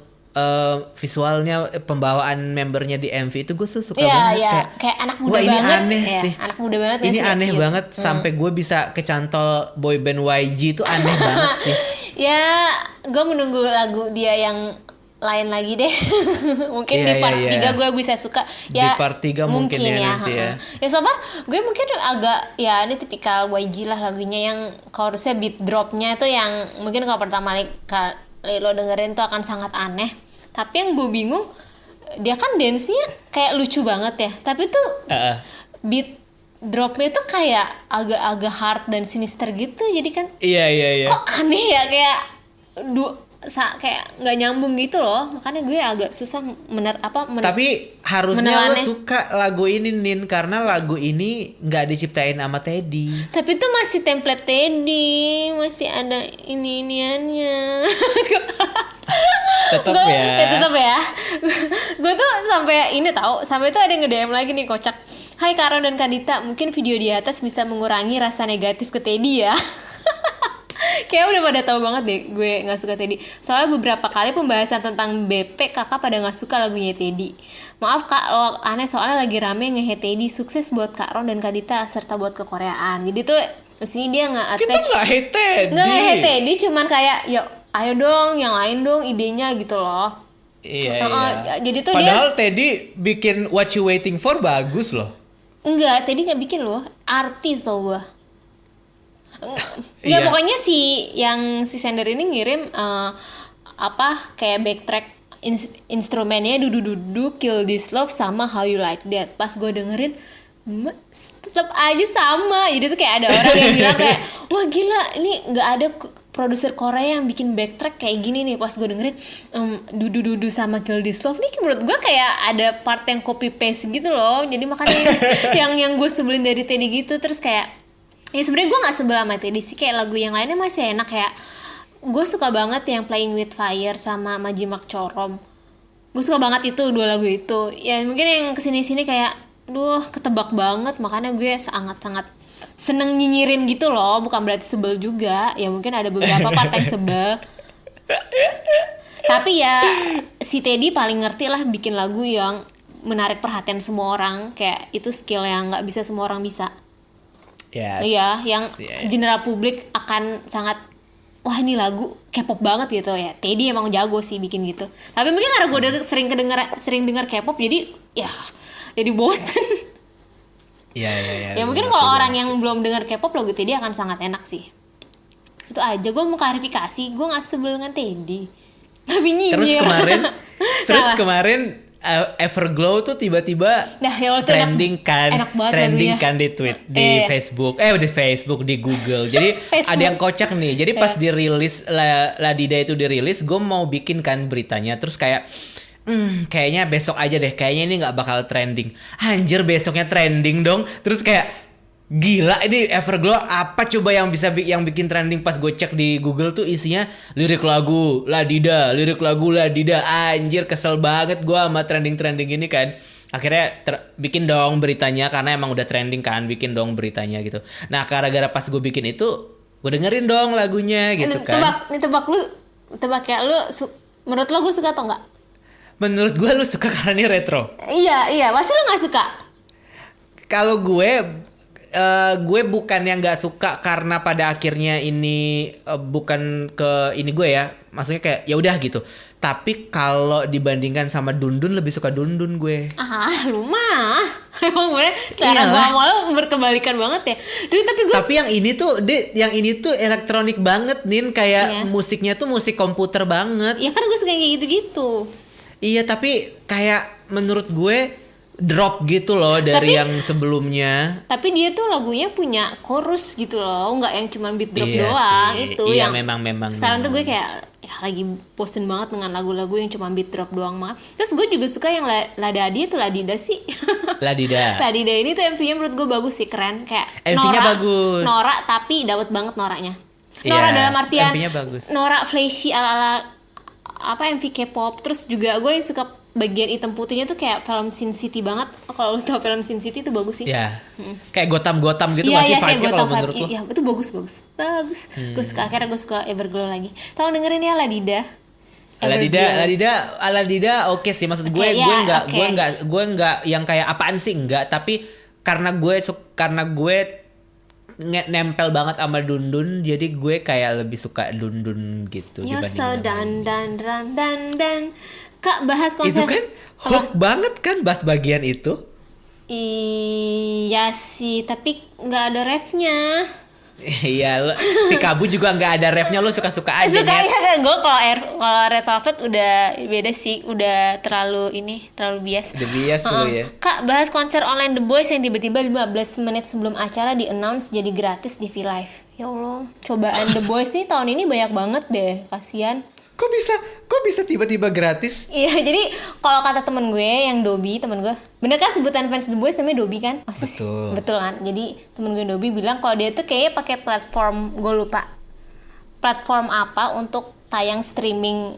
Speaker 1: visualnya, pembawaan membernya di MV itu gue suka banget.
Speaker 2: Kayak anak muda
Speaker 1: wah, ini
Speaker 2: banget.
Speaker 1: aneh
Speaker 2: Iya,
Speaker 1: sih.
Speaker 2: anak muda banget.
Speaker 1: Ini
Speaker 2: ya sih.
Speaker 1: aneh
Speaker 2: Cute.
Speaker 1: banget sampai gue bisa kecantol boyband YG itu aneh banget sih.
Speaker 2: Ya, gue menunggu lagu dia yang lain lagi deh. Mungkin
Speaker 1: Iya,
Speaker 2: di part
Speaker 1: iya.
Speaker 2: 3 gue bisa suka.
Speaker 1: Di part 3 mungkin ya nanti ya.
Speaker 2: Ya so far gue mungkin agak ya ini tipikal YG lah lagunya yang chorusnya beat dropnya itu yang mungkin kalau pertama kali lo dengerin tuh akan sangat aneh. Tapi yang gue bingung dia kan dance-nya kayak lucu banget ya. Tapi tuh beat dropnya tuh kayak agak-agak hard dan sinister gitu. Jadi kan
Speaker 1: Iya.
Speaker 2: kok aneh ya kayak kayak nggak nyambung gitu loh, makanya gue agak susah
Speaker 1: Tapi harusnya lo
Speaker 2: menelannya.
Speaker 1: suka lagu ini Nin, karena lagu ini nggak diciptain sama Teddy.
Speaker 2: Tapi itu masih template Teddy, masih ada iniannya.
Speaker 1: Tetap ya.
Speaker 2: Tetap ya. Gue tuh sampai tuh ada yang nge-DM lagi nih kocak. Hai Karo dan Kadita, mungkin video di atas bisa mengurangi rasa negatif ke Teddy ya. Kayak udah pada tahu banget deh gue nggak suka Teddy. Soalnya beberapa kali pembahasan tentang BP kakak pada nggak suka lagunya Teddy. Maaf kak, lo aneh soalnya lagi rame nge-hate Teddy. Sukses buat Kak Ron dan Kadita serta buat kekoreaan. Jadi tuh sini dia nggak
Speaker 1: Kita
Speaker 2: attach.
Speaker 1: nggak hate Teddy.
Speaker 2: Nggak nge-hate Teddy, cuman kayak yuk ayo dong yang lain dong idenya gitu loh.
Speaker 1: Iya.
Speaker 2: Jadi tuh
Speaker 1: Padahal Teddy bikin What You Waiting For bagus loh.
Speaker 2: enggak, Teddy nggak bikin loh, artis tau gue.
Speaker 1: Iya.
Speaker 2: Ya pokoknya si sender ini ngirim kayak backtrack instrumennya dudu Kill This Love sama How You Like That. Pas gue dengerin tetap aja sama. Jadi tuh kayak ada orang yang bilang kayak wah gila ini nggak ada produser Korea yang bikin backtrack kayak gini nih. Pas gue dengerin dudu sama Kill This Love nih menurut gue kayak ada part yang copy paste gitu loh. Jadi makanya yang gue sebelin dari Teddy gitu. Terus kayak ya sebenarnya gue nggak sebel sama Teddy sih, kayak lagu yang lainnya masih enak. Kayak gue suka banget yang Playing With Fire sama Majimak Corom. Gue suka banget itu dua lagu itu. Ya mungkin yang kesini-sini kayak ketebak banget, makanya gue sangat-sangat seneng nyinyirin gitu loh. Bukan berarti sebel juga, ya mungkin ada beberapa part yang sebel. Tapi ya si Teddy paling ngerti lah bikin lagu yang menarik perhatian semua orang. Kayak itu skill yang nggak bisa semua orang bisa.
Speaker 1: Yes.
Speaker 2: Iya, yang
Speaker 1: Yeah.
Speaker 2: general publik akan sangat wah ini lagu K-pop banget gitu ya. Teddy emang jago sih bikin gitu. Tapi mungkin karena gue udah sering dengar K-pop jadi bosen.
Speaker 1: Iya.
Speaker 2: Ya mungkin kalau orang yang belum dengar K-pop lagu Teddy akan sangat enak sih. Itu aja gue mau klarifikasi, gue nggak sebel dengan Teddy. Tapi nyinyir.
Speaker 1: Terus kemarin Everglow tuh tiba-tiba
Speaker 2: ya Allah, tuh
Speaker 1: trending
Speaker 2: enak banget
Speaker 1: trending
Speaker 2: lagunya.
Speaker 1: kan di Facebook, di Google. Jadi
Speaker 2: Facebook.
Speaker 1: ada yang kocak nih. Jadi pas dirilis Ladida itu dirilis, gue mau bikin kan beritanya. Terus kayak kayaknya besok aja deh. Kayaknya ini nggak bakal trending. Anjir besoknya trending dong. Terus kayak gila ini Everglow apa coba yang bikin trending. Pas gue cek di Google tuh isinya lirik lagu Ladida. Anjir kesel banget gue sama trending ini kan. Akhirnya bikin dong beritanya karena emang udah trending kan, bikin dong beritanya gitu. Nah gara-gara pas gue bikin itu gue dengerin dong lagunya gitu kan.
Speaker 2: Tebak ya lu menurut lo gue suka atau enggak?
Speaker 1: Menurut gue lu suka karena ini retro.
Speaker 2: Iya pasti lu nggak suka.
Speaker 1: Kalau gue bukan yang nggak suka karena pada akhirnya ini bukan ke ini gue ya, maksudnya kayak ya udah gitu. Tapi kalau dibandingkan sama Dundun lebih suka Dundun gue.
Speaker 2: Lu mah emang bener cara gue malah berkebalikan banget ya.
Speaker 1: Tapi yang ini tuh elektronik banget Nin, kayak musiknya tuh musik komputer banget.
Speaker 2: Ya kan gue suka yang kayak gitu-gitu.
Speaker 1: Iya tapi kayak menurut gue drop gitu loh dari yang sebelumnya.
Speaker 2: Tapi dia tuh lagunya punya chorus gitu loh, nggak yang cuma beat drop
Speaker 1: Iya
Speaker 2: doang
Speaker 1: sih.
Speaker 2: itu.
Speaker 1: Iya,
Speaker 2: yang
Speaker 1: memang.
Speaker 2: Sekarang tuh gue kayak lagi bosen banget dengan lagu-lagu yang cuma beat drop doang mah. Terus gue juga suka yang Ladida sih.
Speaker 1: Ladida
Speaker 2: ini tuh MV-nya menurut gue bagus sih, keren. Kayak
Speaker 1: MV-nya bagus.
Speaker 2: Norak tapi dapet banget noranya.
Speaker 1: Iya,
Speaker 2: Norak dalam artian
Speaker 1: MV-nya bagus.
Speaker 2: Norak flashy ala MV K-pop. Terus juga gue suka bagian hitam putihnya tuh kayak film Sin City banget. Kalau lu tau film Sin City itu bagus sih.
Speaker 1: Ya. Kayak Gotham gitu
Speaker 2: Iya,
Speaker 1: masih
Speaker 2: iya, kayak
Speaker 1: vibe-nya kalau
Speaker 2: Gotham
Speaker 1: menurut
Speaker 2: vibe.
Speaker 1: lo.
Speaker 2: Iya, itu bagus. Gue suka, akhirnya gue suka Everglow lagi. Tolong dengerin ya Ladida.
Speaker 1: Aladida oke sih, maksud gue
Speaker 2: Oke,
Speaker 1: gue
Speaker 2: ya,
Speaker 1: gue nggak yang kayak apaan sih, enggak, tapi karena gue nempel banget sama Dundun, jadi gue kayak lebih suka Dundun gitu
Speaker 2: You're so
Speaker 1: dibanding
Speaker 2: dan. Kak, bahas konser.
Speaker 1: itu kan hook banget kan bahas bagian itu.
Speaker 2: Iya sih, tapi nggak ada refnya.
Speaker 1: Iya, si Kabu juga nggak ada refnya, lo suka-suka aja.
Speaker 2: Suka
Speaker 1: Net.
Speaker 2: ya kan, gue kalau Red Velvet udah beda sih, udah terlalu bias.
Speaker 1: Udah bias lo ya.
Speaker 2: Kak, bahas konser online The Boys yang tiba-tiba 15 menit sebelum acara di-announce jadi gratis di V-Live. Ya Allah, cobaan The Boys nih tahun ini banyak banget deh, kasihan.
Speaker 1: Kok bisa tiba-tiba gratis?
Speaker 2: Iya, jadi kalau kata temen gue yang Dobi, temen gue, bener kan sebutan fans The Boys namanya Dobi kan? Masa sih?
Speaker 1: Betul.
Speaker 2: Betul kan? Jadi temen gue Dobi bilang kalau dia tuh kayaknya pakai platform, gue lupa platform apa untuk tayang streaming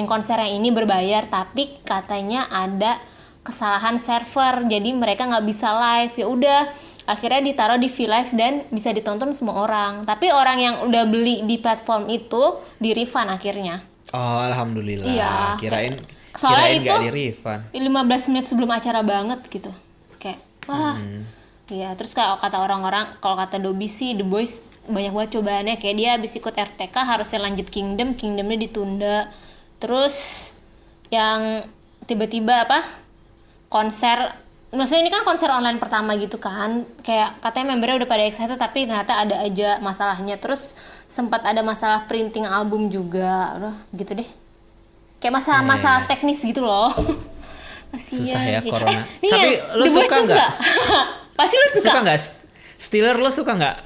Speaker 2: konser yang ini berbayar, tapi katanya ada kesalahan server, jadi mereka nggak bisa live. Ya udah, akhirnya ditaruh di V-Live dan bisa ditonton semua orang. Tapi orang yang udah beli di platform itu di refund akhirnya.
Speaker 1: Oh, alhamdulillah.
Speaker 2: Iya,
Speaker 1: Kirain
Speaker 2: soalnya
Speaker 1: kirain
Speaker 2: itu
Speaker 1: nggak di refund.
Speaker 2: 15 menit sebelum acara banget gitu. Kayak wah. Iya, terus kalau kata orang-orang, kalau kata Dobi sih The Boys banyak banget cobaannya, kayak dia habis ikut RTK harusnya lanjut Kingdomnya ditunda. Terus yang tiba-tiba konser, maksudnya ini kan konser online pertama gitu kan, kayak katanya membernya udah pada excited tapi ternyata ada aja masalahnya. Terus sempat ada masalah printing album juga, udah gitu deh, kayak masalah teknis gitu loh. Kasian.
Speaker 1: Susah ya corona.
Speaker 2: Nih
Speaker 1: Tapi
Speaker 2: ya,
Speaker 1: lo
Speaker 2: The Boys
Speaker 1: suka
Speaker 2: tuh
Speaker 1: nggak?
Speaker 2: Pasti lo suka.
Speaker 1: Suka nggak? Steeler lo suka nggak?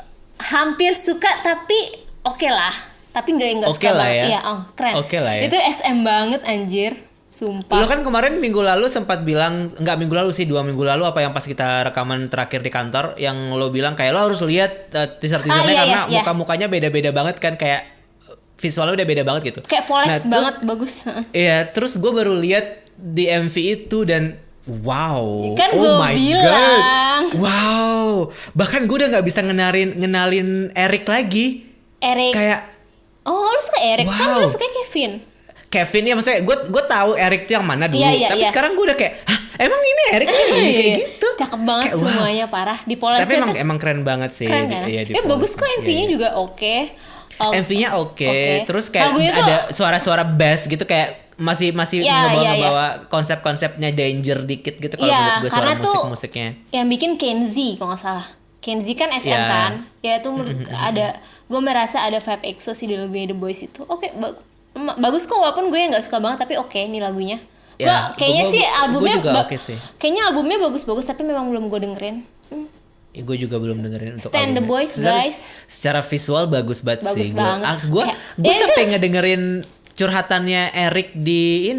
Speaker 2: Hampir suka tapi oke lah, tapi nggak
Speaker 1: Oke
Speaker 2: suka
Speaker 1: lah
Speaker 2: banget.
Speaker 1: ya.
Speaker 2: Iya, keren.
Speaker 1: Oke lah ya.
Speaker 2: Itu SM banget anjir. Sumpah.
Speaker 1: Lo kan kemarin minggu lalu sempat bilang, nggak minggu lalu sih, 2 minggu lalu apa yang pas kita rekaman terakhir di kantor, yang lo bilang kayak lo harus lihat teaser-teasernya
Speaker 2: iya,
Speaker 1: karena
Speaker 2: iya.
Speaker 1: muka-mukanya beda-beda banget kan, kayak visualnya udah beda banget gitu.
Speaker 2: Kayak poles
Speaker 1: Nah,
Speaker 2: banget,
Speaker 1: terus,
Speaker 2: bagus.
Speaker 1: Iya, terus gue baru lihat di MV itu dan wow,
Speaker 2: Kan
Speaker 1: oh
Speaker 2: gue
Speaker 1: my
Speaker 2: bilang.
Speaker 1: god, wow, bahkan gue udah nggak bisa ngenalin Eric lagi.
Speaker 2: Eric.
Speaker 1: Kayak
Speaker 2: Oh, lu suka Eric kan?
Speaker 1: Wow.
Speaker 2: Lu suka Kevin.
Speaker 1: Kevin ya, maksudnya gue tahu Eric tuh yang mana dulu,
Speaker 2: Iya,
Speaker 1: tapi
Speaker 2: iya.
Speaker 1: sekarang gue udah kayak, hah, emang ini Eric ini kayak
Speaker 2: Iya.
Speaker 1: gitu.
Speaker 2: Cakep banget
Speaker 1: Kayak, wow.
Speaker 2: semuanya, parah. Di polesnya
Speaker 1: Tapi
Speaker 2: tuh
Speaker 1: emang keren banget sih.
Speaker 2: keren kan?
Speaker 1: Iya, di
Speaker 2: Bagus kok
Speaker 1: Poles.
Speaker 2: MV-nya
Speaker 1: Iya, iya.
Speaker 2: juga oke.
Speaker 1: MV-nya oke. Terus kayak
Speaker 2: Lagunya tuh-
Speaker 1: ada suara-suara bass gitu, kayak masih
Speaker 2: Iya,
Speaker 1: ngebawa konsep-konsepnya danger dikit gitu kalau
Speaker 2: Iya,
Speaker 1: menurut gue, suara
Speaker 2: karena tuh
Speaker 1: musiknya.
Speaker 2: yang bikin Kenzie kalau nggak salah. Kenzie kan SM
Speaker 1: Iya.
Speaker 2: kan? Ya itu ada, gue merasa ada vibe EXO sih di lagunya The Boys itu. Oke, bagus kok, walaupun gue nggak suka banget, tapi oke nih lagunya.
Speaker 1: Ya,
Speaker 2: Kayaknya
Speaker 1: gua-
Speaker 2: sih
Speaker 1: gua
Speaker 2: albumnya
Speaker 1: juga oke sih.
Speaker 2: Kayaknya albumnya bagus-bagus tapi memang belum gue dengerin.
Speaker 1: Gue juga belum dengerin untuk
Speaker 2: Stand the
Speaker 1: albumnya.
Speaker 2: Boys, guys.
Speaker 1: Secara visual bagus banget
Speaker 2: Bagus
Speaker 1: sih.
Speaker 2: banget.
Speaker 1: Gue
Speaker 2: Ya,
Speaker 1: sampai
Speaker 2: itu-
Speaker 1: ngedengerin curhatannya Eric di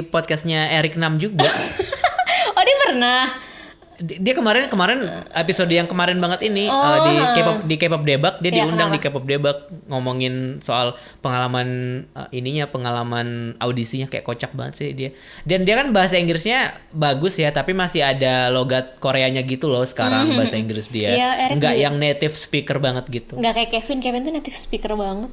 Speaker 1: podcastnya Eric 6 juga.
Speaker 2: Oh, dia pernah.
Speaker 1: Dia kemarin episode yang kemarin banget ini di K-pop Debak, dia
Speaker 2: Ya,
Speaker 1: diundang di
Speaker 2: kenapa?
Speaker 1: K-pop Debak ngomongin soal pengalaman pengalaman audisinya, kayak kocak banget sih dia. Dan dia kan bahasa Inggrisnya bagus ya, tapi masih ada logat Koreanya gitu loh sekarang bahasa Inggris dia.
Speaker 2: Iya, Eric
Speaker 1: Nggak
Speaker 2: juga.
Speaker 1: yang native speaker banget gitu.
Speaker 2: Nggak kayak Kevin tuh native speaker banget.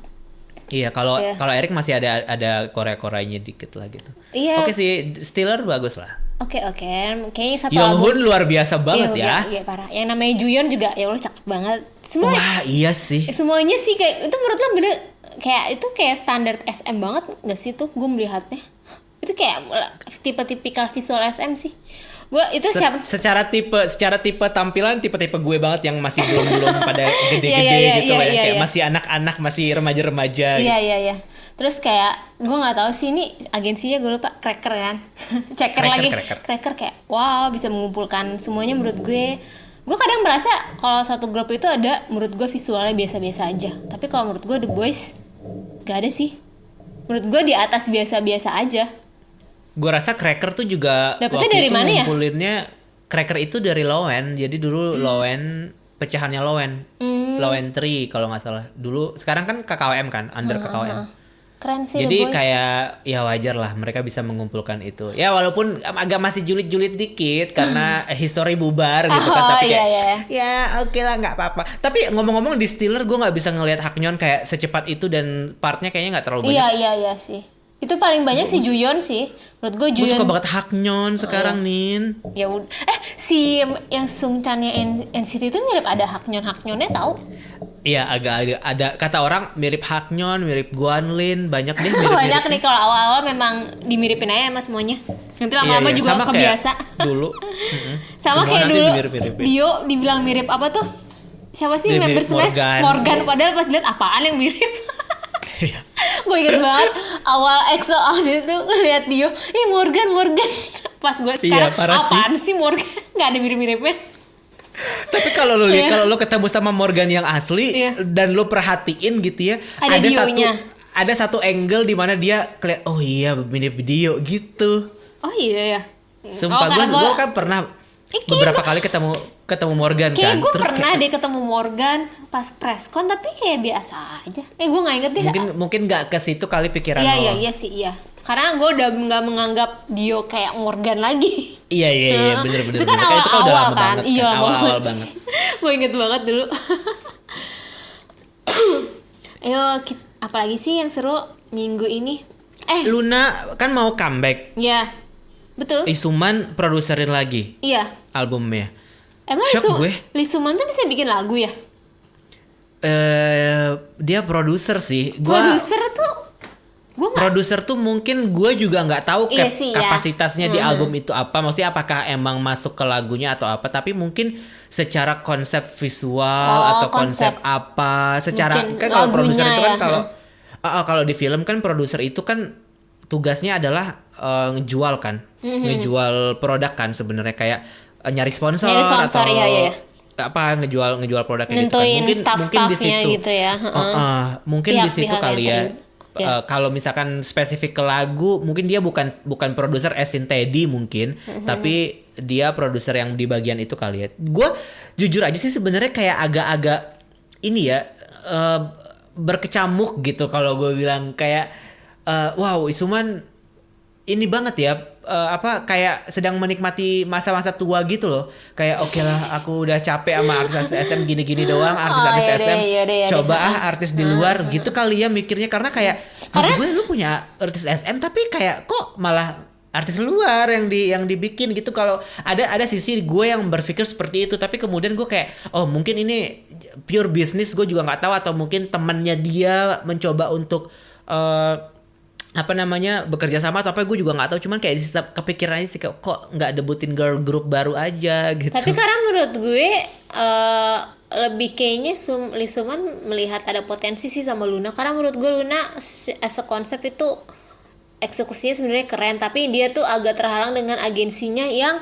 Speaker 1: Iya, kalau
Speaker 2: Iya.
Speaker 1: Eric masih ada Korea-Koreanya dikit lah gitu.
Speaker 2: Iya.
Speaker 1: Oke sih, Steeler bagus lah.
Speaker 2: Oke, kayaknya satu album.
Speaker 1: Yonghun luar biasa banget ya.
Speaker 2: Iya, parah. Yang namanya Juyeon juga ya Allah cakep banget.
Speaker 1: Wah, iya sih.
Speaker 2: Semuanya sih kayak itu, menurut lo bener kayak itu kayak standar SM banget nggak sih tuh, gue melihatnya. Itu kayak tipe-tipikal visual SM sih. Gue itu siapa?
Speaker 1: Secara tipe tampilan tipe gue banget, yang masih belum pada gede-gede
Speaker 2: Iya,
Speaker 1: gitu
Speaker 2: iya,
Speaker 1: lah ya.
Speaker 2: iya,
Speaker 1: Kayak
Speaker 2: iya.
Speaker 1: masih anak-anak, masih remaja-remaja gitu.
Speaker 2: Iya. Terus kayak gue nggak tahu sih ini agensinya, gue lupa, Cracker kan. Cracker kayak wow, bisa mengumpulkan semuanya. Menurut gue kadang merasa kalau satu grup itu ada, menurut gue visualnya biasa-biasa aja, tapi kalau menurut gue The Boys gak ada sih. Menurut gue di atas biasa-biasa aja.
Speaker 1: Gue rasa Cracker tuh juga
Speaker 2: Dapetnya
Speaker 1: waktu
Speaker 2: dari
Speaker 1: itu
Speaker 2: mana ya?
Speaker 1: ngumpulinnya. Cracker itu dari Lowen. Jadi dulu Lowen, pecahannya Lowen. Lowen 3 kalau nggak salah. Dulu, sekarang kan KKWM kan, under KKWM.
Speaker 2: Keren sih
Speaker 1: Jadi
Speaker 2: The Boys.
Speaker 1: kayak ya wajar lah mereka bisa mengumpulkan itu. Ya walaupun agak masih julid-julid dikit karena history bubar gitu kan.
Speaker 2: Oh,
Speaker 1: Tapi kayak
Speaker 2: iya.
Speaker 1: ya oke lah nggak apa-apa. Tapi ngomong-ngomong di Steeler gue nggak bisa ngelihat Haknyeon kayak secepat itu dan partnya kayaknya nggak terlalu banyak.
Speaker 2: Iya sih. Itu paling banyak si Juyeon sih. Menurut gue
Speaker 1: Gue
Speaker 2: Juyeon.
Speaker 1: suka banget Haknyeon sekarang Nin.
Speaker 2: Ya udah. Si yang Sungchannya NCT itu mirip ada Haknyeonnya tahu?
Speaker 1: Iya agak ada kata orang mirip Haknyeon, mirip Gwanlin, banyak deh
Speaker 2: Banyak
Speaker 1: mirip-mirip.
Speaker 2: nih kalau awal-awal memang dimiripin aja sama semuanya. Nanti lama-lama
Speaker 1: Iya,
Speaker 2: juga
Speaker 1: sama
Speaker 2: kebiasa.
Speaker 1: kayak dulu.
Speaker 2: Sama
Speaker 1: Semua
Speaker 2: kayak
Speaker 1: nanti
Speaker 2: dulu
Speaker 1: dimirip-miripin.
Speaker 2: Dio dibilang mirip apa tuh? Siapa sih
Speaker 1: Dia
Speaker 2: member
Speaker 1: mirip
Speaker 2: Smash?
Speaker 1: Morgan.
Speaker 2: Padahal pas lihat apaan yang mirip.
Speaker 1: Iya.
Speaker 2: Gue inget banget awal EXO itu lihat Dio, Morgan. Pas gue sekarang
Speaker 1: parah sih.
Speaker 2: apaan sih Morgan? Gak ada mirip-miripnya.
Speaker 1: Tapi kalau lo lihat
Speaker 2: Iya.
Speaker 1: kalau lo ketemu sama Morgan yang asli
Speaker 2: Iya.
Speaker 1: dan lo perhatiin gitu ya,
Speaker 2: Ada Dio-nya.
Speaker 1: ada satu angle di mana dia kelihatan oh iya mirip Dio gitu.
Speaker 2: Oh iya ya.
Speaker 1: Sumpah
Speaker 2: karena
Speaker 1: gue kan pernah
Speaker 2: kayak
Speaker 1: beberapa kali ketemu Morgan
Speaker 2: kayak
Speaker 1: kan.
Speaker 2: gue
Speaker 1: Terus
Speaker 2: pernah
Speaker 1: kayak,
Speaker 2: deh ketemu Morgan pas preskon tapi kayak biasa aja. Gue nggak inget deh.
Speaker 1: mungkin nggak ke situ kali pikiran
Speaker 2: Iya
Speaker 1: lo.
Speaker 2: iya. Karena gue udah nggak menganggap Dio kayak Morgan lagi.
Speaker 1: Iya bener.
Speaker 2: Itu kan
Speaker 1: Makanya
Speaker 2: awal-awal
Speaker 1: udah lama
Speaker 2: kan.
Speaker 1: banget
Speaker 2: Iya
Speaker 1: awal banget.
Speaker 2: Gue inget banget dulu. Ayo, apalagi sih yang seru minggu ini?
Speaker 1: Luna kan mau comeback.
Speaker 2: Ya, betul.
Speaker 1: Isuman produserin lagi
Speaker 2: Iya.
Speaker 1: albumnya.
Speaker 2: Emang
Speaker 1: Shock gue.
Speaker 2: Lee Suman tuh bisa bikin lagu ya?
Speaker 1: Dia produser sih. Gua
Speaker 2: Produser tuh gue nggak.
Speaker 1: produser tuh mungkin gue juga nggak tahu
Speaker 2: Iya sih, ya.
Speaker 1: kapasitasnya di album itu apa, maksudnya apakah emang masuk ke lagunya atau apa, tapi mungkin secara konsep visual atau konsep apa, secara
Speaker 2: Mungkin
Speaker 1: kan kalau produser
Speaker 2: lagunya
Speaker 1: itu kan
Speaker 2: ya.
Speaker 1: kalau di film kan produser itu kan tugasnya adalah ngejual kan, ngejual produk kan sebenarnya kayak nyari sponsor atau
Speaker 2: iya.
Speaker 1: apa ngejual produk kayak gitu kan.
Speaker 2: Nentuin
Speaker 1: Mungkin di
Speaker 2: staff-staffnya
Speaker 1: situ
Speaker 2: gitu ya.
Speaker 1: mungkin di situ
Speaker 2: Pihak-pihak
Speaker 1: kali
Speaker 2: yang
Speaker 1: ya. Kalau misalkan spesifik ke lagu, mungkin dia bukan produser as in Teddy mungkin, tapi dia produser yang di bagian itu kali ya. Gue jujur aja sih sebenarnya kayak agak-agak ini ya berkecamuk gitu kalau gue bilang kayak wow Isuman ini banget ya kayak sedang menikmati masa-masa tua gitu loh. Kayak oke lah aku udah capek sama artis SM gini-gini doang, artis SM. Coba artis di luar gitu kali ya mikirnya karena kayak maksud gue lu punya artis SM tapi kayak kok malah artis luar yang dibikin gitu. Kalau ada sisi gue yang berpikir seperti itu, tapi kemudian gue kayak oh mungkin ini pure business, gue juga nggak tahu, atau mungkin temannya dia mencoba untuk bekerja sama atau apa, gue juga nggak tahu, cuman kayak kepikiran aja sih kok nggak debutin girl group baru aja gitu.
Speaker 2: Tapi karena menurut gue lebih kayaknya Lee Suman melihat ada potensi sih sama Luna, karena menurut gue Luna as a konsep itu eksekusinya sebenarnya keren, tapi dia tuh agak terhalang dengan agensinya yang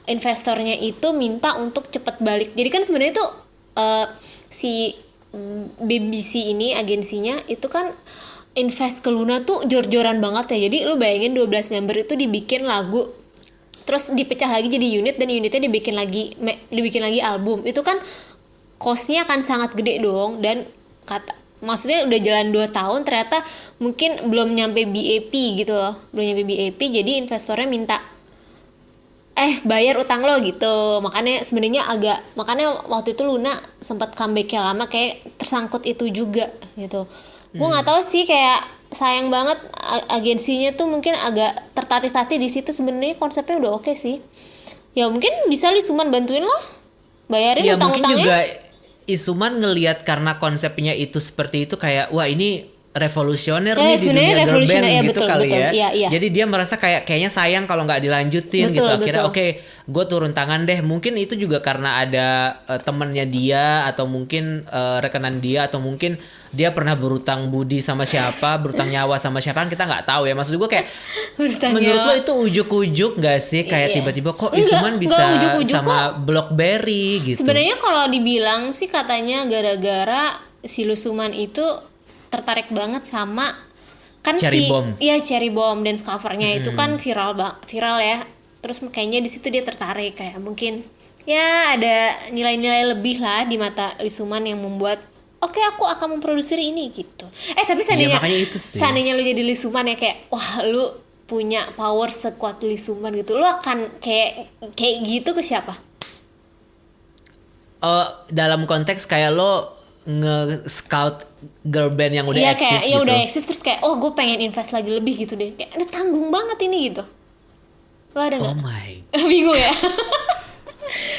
Speaker 2: investornya itu minta untuk cepat balik. Jadi kan sebenarnya tuh si BBC ini agensinya itu kan invest ke Luna tuh jor-joran banget ya. Jadi lu bayangin 12 member itu dibikin lagu, terus dipecah lagi jadi unit, dan unitnya dibikin lagi album. Itu kan cost-nya akan sangat gede dong, dan maksudnya udah jalan 2 tahun ternyata mungkin belum nyampe BAP gitu loh. Belum nyampe BAP, jadi investornya minta bayar utang lo gitu. Makanya waktu itu Luna sempat comeback-nya lama kayak tersangkut itu juga gitu. Gue nggak tahu sih, kayak sayang banget agensinya tuh mungkin agak tertatih-tatih di situ. Sebenarnya konsepnya udah oke sih. Ya mungkin bisa Lee Suman bantuin lah, bayarin
Speaker 1: ya,
Speaker 2: utang-utangnya.
Speaker 1: Mungkin juga Isuman ngelihat karena konsepnya itu seperti itu kayak wah ini revolusioner nih di dunia girl band gitu kali ya.
Speaker 2: Iya.
Speaker 1: Jadi dia merasa kayaknya sayang kalau nggak dilanjutin gitu. Akhirnya oke, gue turun tangan deh. Mungkin itu juga karena ada temennya dia, atau mungkin rekenan dia, atau mungkin dia pernah berutang budi sama siapa, berutang nyawa sama siapa, kan kita nggak tahu ya. Maksud gue kayak menurut lo itu ujuk-ujuk nggak sih, kayak tiba-tiba kok Isuman bisa sama Blockberry gitu.
Speaker 2: Sebenarnya kalau dibilang sih katanya gara-gara si Lee Suman itu tertarik banget sama kan
Speaker 1: Cherry Bomb.
Speaker 2: Iya, Cherry Bomb, dance covernya itu kan viral ya. Terus kayaknya di situ dia tertarik, kayak mungkin ya ada nilai-nilai lebih lah di mata Lee Suman yang membuat oke aku akan memproduksi ini gitu. Tapi seandainya
Speaker 1: makanya itu sih.
Speaker 2: seandainya lu jadi Lee Suman ya, kayak wah lu punya power sekuat Lee Suman gitu, lu akan kayak gitu ke siapa?
Speaker 1: Dalam konteks kayak lo nge-scout girl band yang udah
Speaker 2: Iya
Speaker 1: eksis
Speaker 2: kayak
Speaker 1: gitu.
Speaker 2: ya udah eksis terus kayak gue pengen invest lagi lebih gitu deh, kayak tanggung banget ini gitu. Lo ada nggak?
Speaker 1: Oh my.
Speaker 2: Bingung ya.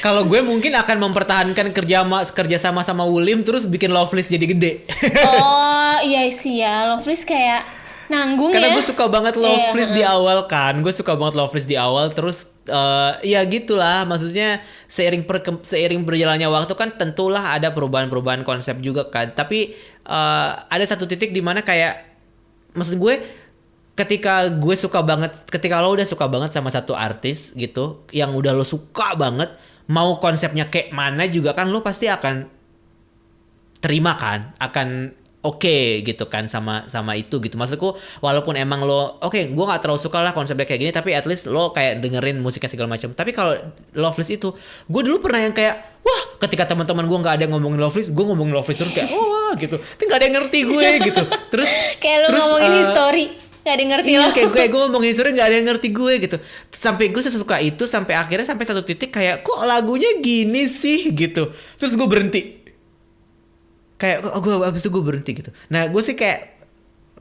Speaker 1: Kalau gue mungkin akan mempertahankan kerja sama Wulim terus bikin Loveless jadi gede.
Speaker 2: Oh iya sih ya, Loveless kayak nanggung
Speaker 1: Karena
Speaker 2: ya.
Speaker 1: gue suka banget Loveless di awal kan. Gue suka banget Loveless di awal terus ya gitulah, maksudnya seiring berjalannya waktu kan tentulah ada perubahan-perubahan konsep juga kan. Tapi ada satu titik di mana kayak maksud gue ketika lo udah suka banget sama satu artis gitu, yang udah lo suka banget, mau konsepnya kayak mana juga kan lo pasti akan terima kan, akan oke gitu kan sama itu gitu. Maksudku walaupun emang lo gue nggak terlalu suka lah konsepnya kayak gini, tapi at least lo kayak dengerin musiknya segala macam. Tapi kalau Loveless itu, gue dulu pernah yang kayak wah, ketika teman-teman gue nggak ada yang ngomongin Loveless, gue ngomongin Loveless terus kayak wah gitu, tapi nggak ada yang ngerti gue gitu. Terus
Speaker 2: kayak lo ngomongin history nggak ada yang ngerti
Speaker 1: iya,
Speaker 2: lo.
Speaker 1: kayak gue ngomongin history nggak ada yang ngerti gue gitu. Sampai gue sesuka itu, sampai akhirnya sampai satu titik kayak kok lagunya gini sih gitu. Terus gue berhenti. Kayak abis itu gue berhenti gitu. Nah gue sih kayak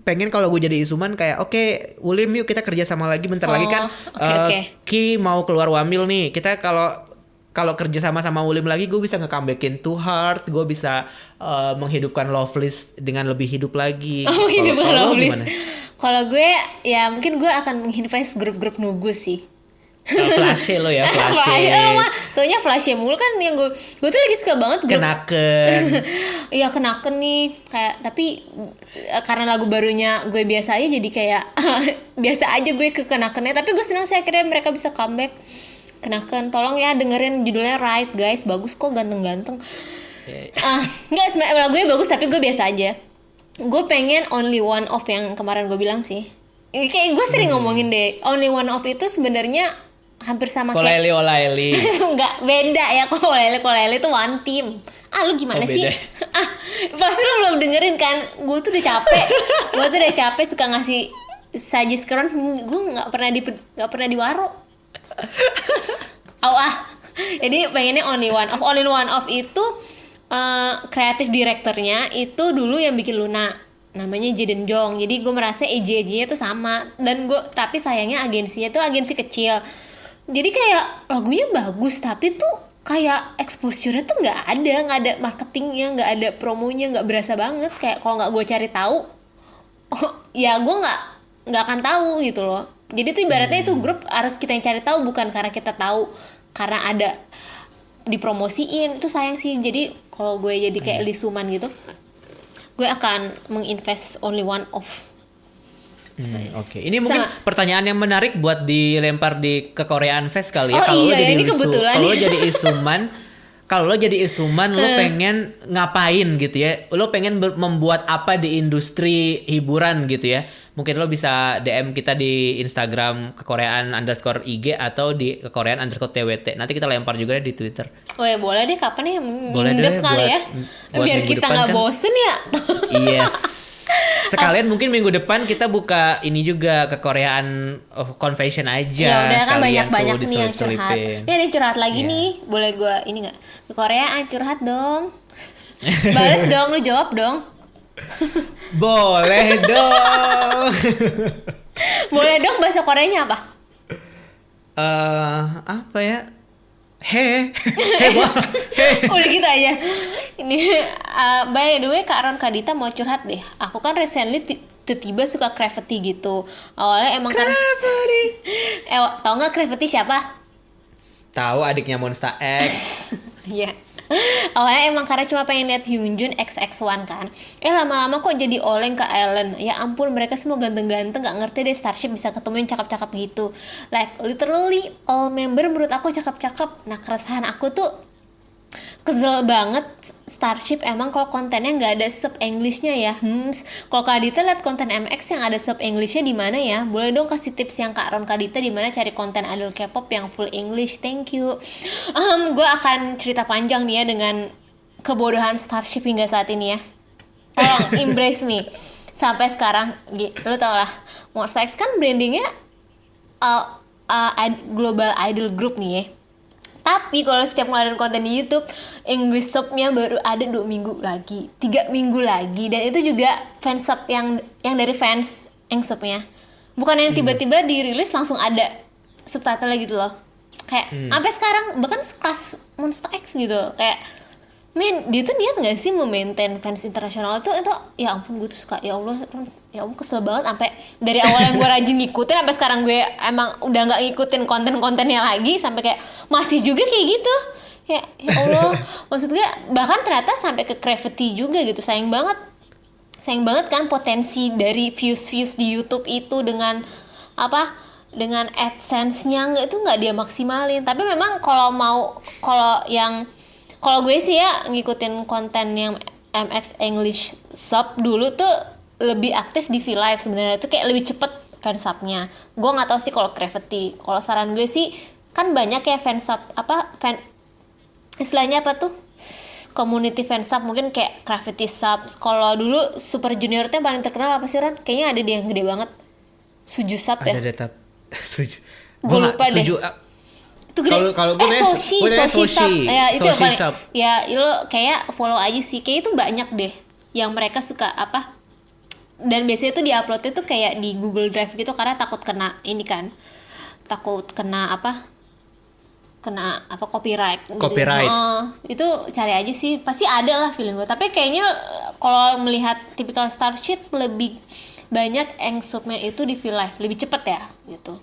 Speaker 1: pengen kalau gue jadi Isuman kayak oke, Wulim yuk kita kerja sama lagi bentar lagi kan. Ki mau keluar Wamil nih. Kita kalau kerja sama Wulim lagi, gue bisa nge-comebackin Too Hard, gue bisa menghidupkan Loveless dengan lebih hidup lagi.
Speaker 2: Menghidupkan Loveless. Kalau gue ya mungkin gue akan menginvest grup-grup Nugu sih.
Speaker 1: Flashy lo ya, Flashy.
Speaker 2: Soalnya Flashy mulu kan yang gue tuh lagi suka banget grup.
Speaker 1: Kenaken.
Speaker 2: Iya Kenaken nih kayak, tapi karena lagu barunya gue biasa aja jadi kayak biasa aja gue ke Kenakennya, tapi gue senang sih akhirnya mereka bisa comeback. Kenaken, tolong ya dengerin judulnya Right guys, bagus kok, ganteng-ganteng. Nggak sebenarnya lagunya bagus tapi gue biasa aja. Gue pengen Only One Of yang kemarin gue bilang sih. Kayak gue sering ngomongin deh, Only One Of itu sebenarnya hampir sama kayak
Speaker 1: Olaili.
Speaker 2: Enggak, beda ya. Olaili itu one team. Lu gimana sih? Pasti lu belum dengerin kan? Gue tuh udah capek suka ngasih suggest keren. Gue nggak pernah diwaro. Jadi pengennya Only One Of itu kreatif direkturnya itu dulu yang bikin Luna, namanya Jaden Jong. Jadi gue merasa EJ-nya tuh sama, dan tapi sayangnya agensinya tuh agensi kecil. Jadi kayak lagunya bagus tapi tuh kayak exposure-nya tuh nggak ada marketingnya, nggak ada promonya, nggak berasa banget. Kayak kalau nggak gue cari tahu, ya gue nggak akan tahu gitu loh. Jadi tuh ibaratnya itu grup harus kita yang cari tahu, bukan karena kita tahu karena ada dipromosiin. Itu sayang sih. Jadi kalau gue jadi kayak Lee Suman gitu, gue akan menginvest Only One Of.
Speaker 1: Oke. Ini mungkin pertanyaan yang menarik buat dilempar ke Korean Fest kali ya. Kalau lo jadi Isuman, lo pengen ngapain gitu ya? Lo pengen membuat apa di industri hiburan gitu ya? Mungkin lo bisa DM kita di Instagram kekorean_IG atau di kekorean_TWT. Nanti kita lempar juga di Twitter.
Speaker 2: Oh ya boleh deh, kapan ya? Minggu kali ya? Biar kita nggak bosen ya.
Speaker 1: Yes. Sekalian mungkin minggu depan kita buka ini juga kekoreaan confession aja.
Speaker 2: Ya udah kan banyak nih yang curhat.
Speaker 1: Ini
Speaker 2: ada yang curhat lagi nih. Boleh gue ini nggak? Ke Korea curhat dong. Balas dong, lu jawab dong.
Speaker 1: Boleh dong.
Speaker 2: Boleh dong, bahasa Koreanya apa?
Speaker 1: Apa ya?
Speaker 2: Udah gitu aja. Ini by the way Kak Ron Kadita mau curhat deh. Aku kan recently tiba-tiba suka Gravity gitu. Awalnya emang Gravity. Tau nggak Gravity siapa?
Speaker 1: Tahu, adiknya Monsta X.
Speaker 2: Iya. Awalnya emang karena cuma pengen lihat Hyunjun XX1 kan. Lama-lama kok jadi oleng ke Island. Ya ampun, mereka semua ganteng-ganteng, gak ngerti deh Starship bisa ketemu yang cakep-cakep gitu. Like literally all member menurut aku cakep-cakep. Nah keresahan aku tuh kesel banget Starship emang kalau kontennya nggak ada sub Englishnya ya. Kalau Kak Adita lihat konten MX yang ada sub Englishnya di mana ya? Boleh dong kasih tips yang Kak Ron Kadita di mana cari konten idol K-pop yang full English. Thank you. Gue akan cerita panjang nih ya dengan kebodohan Starship hingga saat ini ya. Tolong embrace me. Sampai sekarang, lu tau lah, Monsta X kan brandingnya global idol group nih ya. Tapi kalau setiap ngeluarin konten di YouTube, English sub-nya baru ada 2 minggu lagi, 3 minggu lagi, dan itu juga fans sub yang dari fans English sub-nya. Bukan yang tiba-tiba dirilis langsung ada subtitle gitu loh. Kayak sampai sekarang bahkan kelas Monsta X gitu, kayak dia tuh niat nggak sih memaintain fans internasional itu ya ampun, gue tuh suka, ya Allah kesel banget. Sampai dari awal yang gue rajin ngikutin sampai sekarang gue emang udah nggak ngikutin konten-kontennya lagi, sampai kayak masih juga kayak gitu ya Allah. Maksud gue bahkan ternyata sampai ke Gravity juga gitu. Sayang banget kan potensi dari views di YouTube itu dengan AdSense-nya nggak dia maksimalin. Tapi memang kalau gue sih ya ngikutin konten yang MX English sub dulu tuh lebih aktif di V-Live sebenarnya, tuh kayak lebih cepet fansubnya. Gue nggak tahu sih kalau Gravity. Kalau saran gue sih kan banyak ya fansub istilahnya apa tuh, community fansub, mungkin kayak Gravity sub. Kalau dulu Super Junior tuh yang paling terkenal apa sih Ran? Kayaknya ada dia yang gede banget, Suju sub ya.
Speaker 1: Ada data Suju.
Speaker 2: Gue lupa deh. Itu gede.
Speaker 1: Kalau gue
Speaker 2: Soshi sub. Ya itu yang paling.
Speaker 1: Sub.
Speaker 2: Ya lo kayak follow aja sih. Kayak itu banyak deh yang mereka suka dan biasanya tuh diuploadnya tuh kayak di Google Drive gitu, karena takut kena copyright gitu. Itu cari aja sih, pasti ada lah feeling gue. Tapi kayaknya kalau melihat typical Starship lebih banyak subnya itu di V-Live, lebih cepet ya gitu.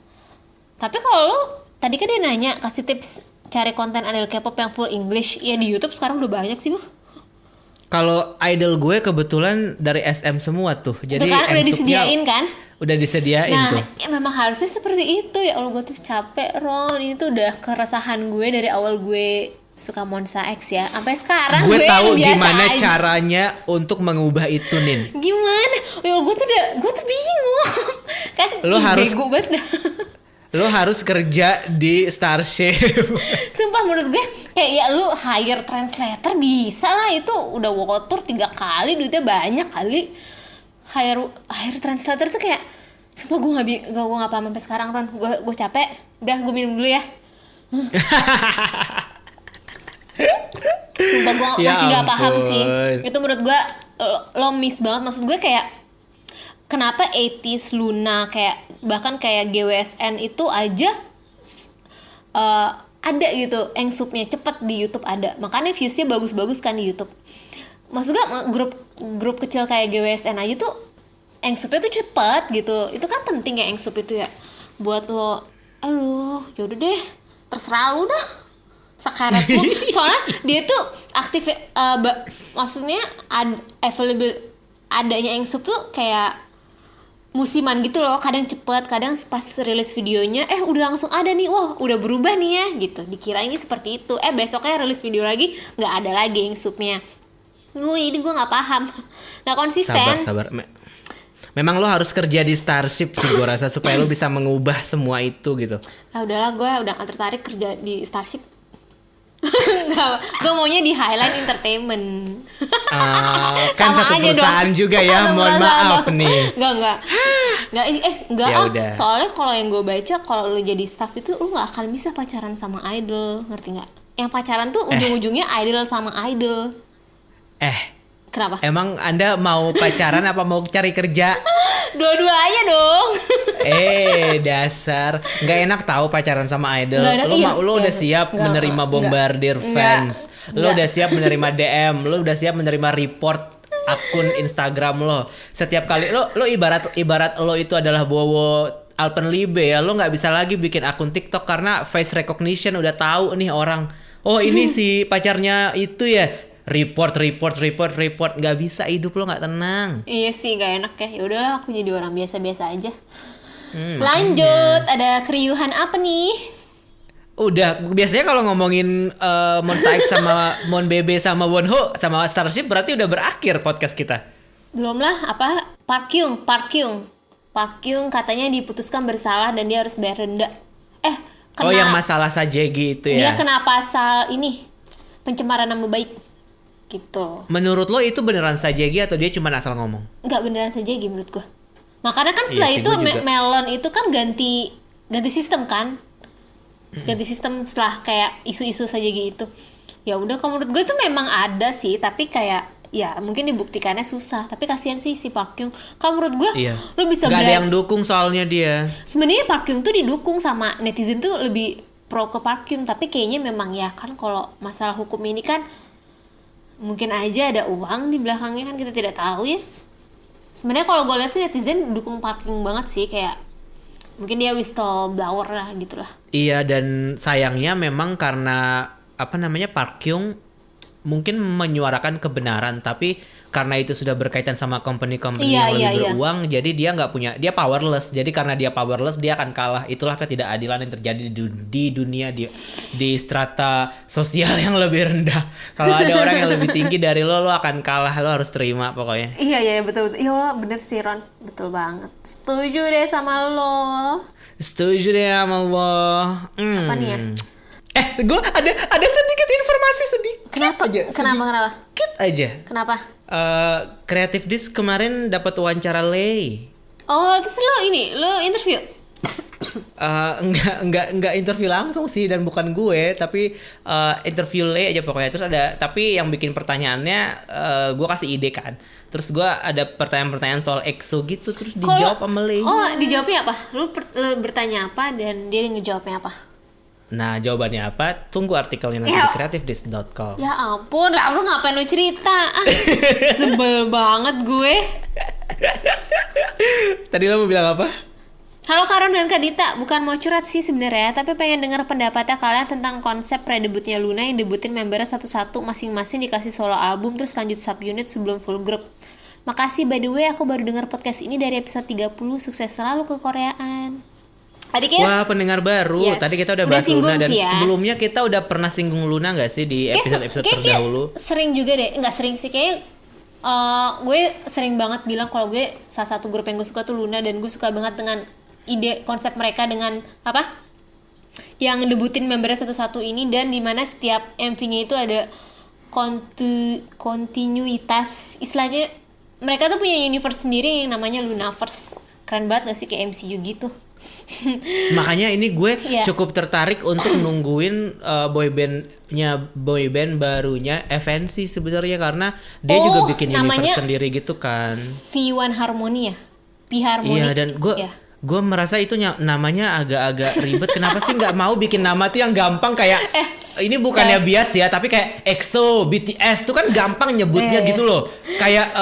Speaker 2: Tapi kalau lo tadi kan dia nanya kasih tips cari konten idol K-pop yang full English, ya di YouTube sekarang udah banyak sih, Bu.
Speaker 1: Kalau idol gue kebetulan dari SM semua tuh. Jadi
Speaker 2: tuh kan udah disediain kan?
Speaker 1: Udah disediain tuh.
Speaker 2: Ya memang harusnya seperti itu ya. Allah, gue tuh capek, Ron. Ini tuh udah keresahan gue dari awal gue suka Monsta X ya. Sampai sekarang gue
Speaker 1: tahu
Speaker 2: biasa
Speaker 1: gimana
Speaker 2: aja.
Speaker 1: Caranya untuk mengubah itu, Nin.
Speaker 2: Gimana? Ya gue tuh bingung.
Speaker 1: Lo harus
Speaker 2: bego banget.
Speaker 1: Lo harus kerja di Starship.
Speaker 2: Sumpah menurut gue kayak ya lu hire translator bisa lah, itu udah world tour 3 kali, duitnya banyak kali. Hire translator tuh kayak sumpah gue nggak paham sampai sekarang, Ron. Gue capek. Udah, gue minum dulu ya. Sumpah gue masih nggak paham sih. Itu menurut gue lo miss banget. Maksud gue kayak kenapa 80s Luna kayak bahkan kayak GWSN itu aja ada gitu subnya cepet di YouTube ada, makanya viewsnya bagus-bagus kan di YouTube. Maksud gue grup kecil kayak GWSN aja tuh subnya tuh cepet gitu. Itu kan penting ya sub itu ya buat lo. Aduh, yaudah deh, terserah lo dah, sekarat lo. Soalnya dia tuh aktif maksudnya available adanya sub tuh kayak musiman gitu loh, kadang cepet, kadang pas rilis videonya udah langsung ada nih, wah udah berubah nih ya gitu, dikiranya seperti itu, besoknya rilis video lagi nggak ada lagi subnya. Ini gue nggak paham, nggak konsisten.
Speaker 1: Sabar. Memang lo harus kerja di Starship sih, gue rasa, supaya lo bisa mengubah semua itu gitu.
Speaker 2: Udahlah, gue udah gak tertarik kerja di Starship. Gue maunya di Highline Entertainment.
Speaker 1: Kan
Speaker 2: sama
Speaker 1: satu
Speaker 2: aja
Speaker 1: perusahaan
Speaker 2: dong.
Speaker 1: juga ya. Mohon maaf nih.
Speaker 2: Enggak. Soalnya kalau yang gue baca, kalau lu jadi staff itu lu nggak akan bisa pacaran sama idol, ngerti nggak? Yang pacaran tuh ujung-ujungnya idol sama idol. Kenapa?
Speaker 1: Emang Anda mau pacaran apa mau cari kerja?
Speaker 2: Dua-duanya dong.
Speaker 1: Dasar nggak enak tahu pacaran sama idol. Lo udah siap menerima bombardir fans. Lo udah siap menerima DM. Lo udah siap menerima report akun Instagram lo. Setiap kali lo ibarat lo itu adalah Bowo Alpenlibe ya. Lo nggak bisa lagi bikin akun TikTok karena face recognition udah tahu nih orang. Oh ini si pacarnya itu ya. Report, nggak bisa, hidup lo nggak tenang.
Speaker 2: Iya sih, nggak enak ya. Yaudahlah, aku jadi orang biasa-biasa aja. Lanjut, ada keriuhan apa nih?
Speaker 1: Udah, biasanya kalau ngomongin Monsta X sama Mon Bebe sama Wonho sama Starship berarti udah berakhir podcast kita.
Speaker 2: Belum lah, Park Kyung katanya diputuskan bersalah dan dia harus bayar denda.
Speaker 1: Yang masalah Sajegi itu ya?
Speaker 2: Dia kena pasal ini, pencemaran nama baik. gitu.
Speaker 1: Menurut lo itu beneran Sajegi atau dia cuma asal ngomong?
Speaker 2: Nggak beneran saja menurut gue. Makanya kan setelah
Speaker 1: Iya sih,
Speaker 2: itu
Speaker 1: gua juga.
Speaker 2: Melon itu kan ganti sistem kan. Ganti sistem setelah kayak isu-isu saja gitu. Ya udah kalau menurut gue itu memang ada sih, tapi kayak ya mungkin dibuktikannya susah. Tapi kasihan sih si Park Yung. Kalau menurut gue
Speaker 1: Iya.
Speaker 2: lu bisa
Speaker 1: Gak ada yang dukung soalnya dia.
Speaker 2: sebenarnya Park Yung tuh didukung sama netizen tuh lebih pro ke Park Yung, tapi kayaknya memang ya kan kalau masalah hukum ini kan mungkin aja ada uang di belakangnya kan kita tidak tahu ya. Sebenarnya kalau gue lihat sih netizen dukung Park Yung banget sih, kayak mungkin dia whistleblower lah gitulah.
Speaker 1: Iya, dan sayangnya memang karena apa namanya, Park Yung mungkin menyuarakan kebenaran, tapi karena itu sudah berkaitan sama company-company
Speaker 2: Iya,
Speaker 1: yang
Speaker 2: iya,
Speaker 1: lebih
Speaker 2: iya.
Speaker 1: beruang, jadi dia nggak punya, dia powerless. Jadi karena dia powerless, dia akan kalah. Itulah ketidakadilan yang terjadi di dunia, di strata sosial yang lebih rendah. Kalau ada orang yang lebih tinggi dari lo akan kalah. Lo harus terima pokoknya.
Speaker 2: Iya iya betul betul. Iya Allah bener sih Ron, betul banget. Setuju deh sama lo.
Speaker 1: Setuju deh sama lo.
Speaker 2: Apa nih ya?
Speaker 1: Gue ada sedikit informasi sedikit
Speaker 2: Kenapa?
Speaker 1: aja.
Speaker 2: Kenapa?
Speaker 1: Sedikit aja.
Speaker 2: Kenapa?
Speaker 1: Creative Disc kemarin dapat wawancara Lay.
Speaker 2: Oh terus lo interview?
Speaker 1: Enggak interview langsung sih, dan bukan gue, tapi interview Lay aja pokoknya. Terus tapi yang bikin pertanyaannya, gue kasih ide kan. Terus gue ada pertanyaan-pertanyaan soal EXO gitu, terus dijawab sama Lay.
Speaker 2: Oh dijawabnya apa? Lo bertanya apa dan dia ngejawabnya apa?
Speaker 1: Nah, jawabannya apa? Tunggu artikelnya nanti
Speaker 2: Ya.
Speaker 1: di creativedisc.com.
Speaker 2: Ya ampun, lalu ngapain lo cerita? Sebel banget gue.
Speaker 1: Tadi lo mau bilang apa?
Speaker 2: Halo Karon dan Kak Dita, bukan mau curhat sih sebenarnya, tapi pengen dengar pendapatnya kalian tentang konsep pre-debutnya Luna yang debutin membernya satu-satu masing-masing dikasih solo album terus lanjut subunit sebelum full group. Makasih, by the way aku baru dengar podcast ini dari episode 30, sukses selalu ke Koreaan. Tadi kayak
Speaker 1: Wah, pendengar baru.
Speaker 2: Ya,
Speaker 1: Tadi kita udah
Speaker 2: udah
Speaker 1: bahas
Speaker 2: singgung
Speaker 1: Luna, dan
Speaker 2: sih ya.
Speaker 1: sebelumnya kita udah pernah singgung Luna gak sih di episode-episode terdahulu?
Speaker 2: sering juga deh, nggak sering sih kayak gue sering banget bilang kalau gue salah satu grup yang gue suka tuh Luna, dan gue suka banget dengan ide konsep mereka dengan apa yang debutin membernya satu-satu ini, dan dimana setiap MV-nya itu ada kontinuitas, istilahnya mereka tuh punya universe sendiri yang namanya Lunaverse. Keren banget gak sih, kayak MCU gitu.
Speaker 1: Makanya ini gue
Speaker 2: Iya.
Speaker 1: cukup tertarik untuk nungguin boyband barunya FNC sebenarnya, karena dia juga bikin
Speaker 2: namanya
Speaker 1: universe sendiri gitu kan.
Speaker 2: V1 Harmony ya? P-Harmony.
Speaker 1: Iya, dan gue merasa itu namanya agak-agak ribet. Kenapa sih nggak mau bikin nama tuh yang gampang, kayak ini bukannya bias ya, tapi kayak EXO, BTS tuh kan gampang nyebutnya gitu loh. Kayak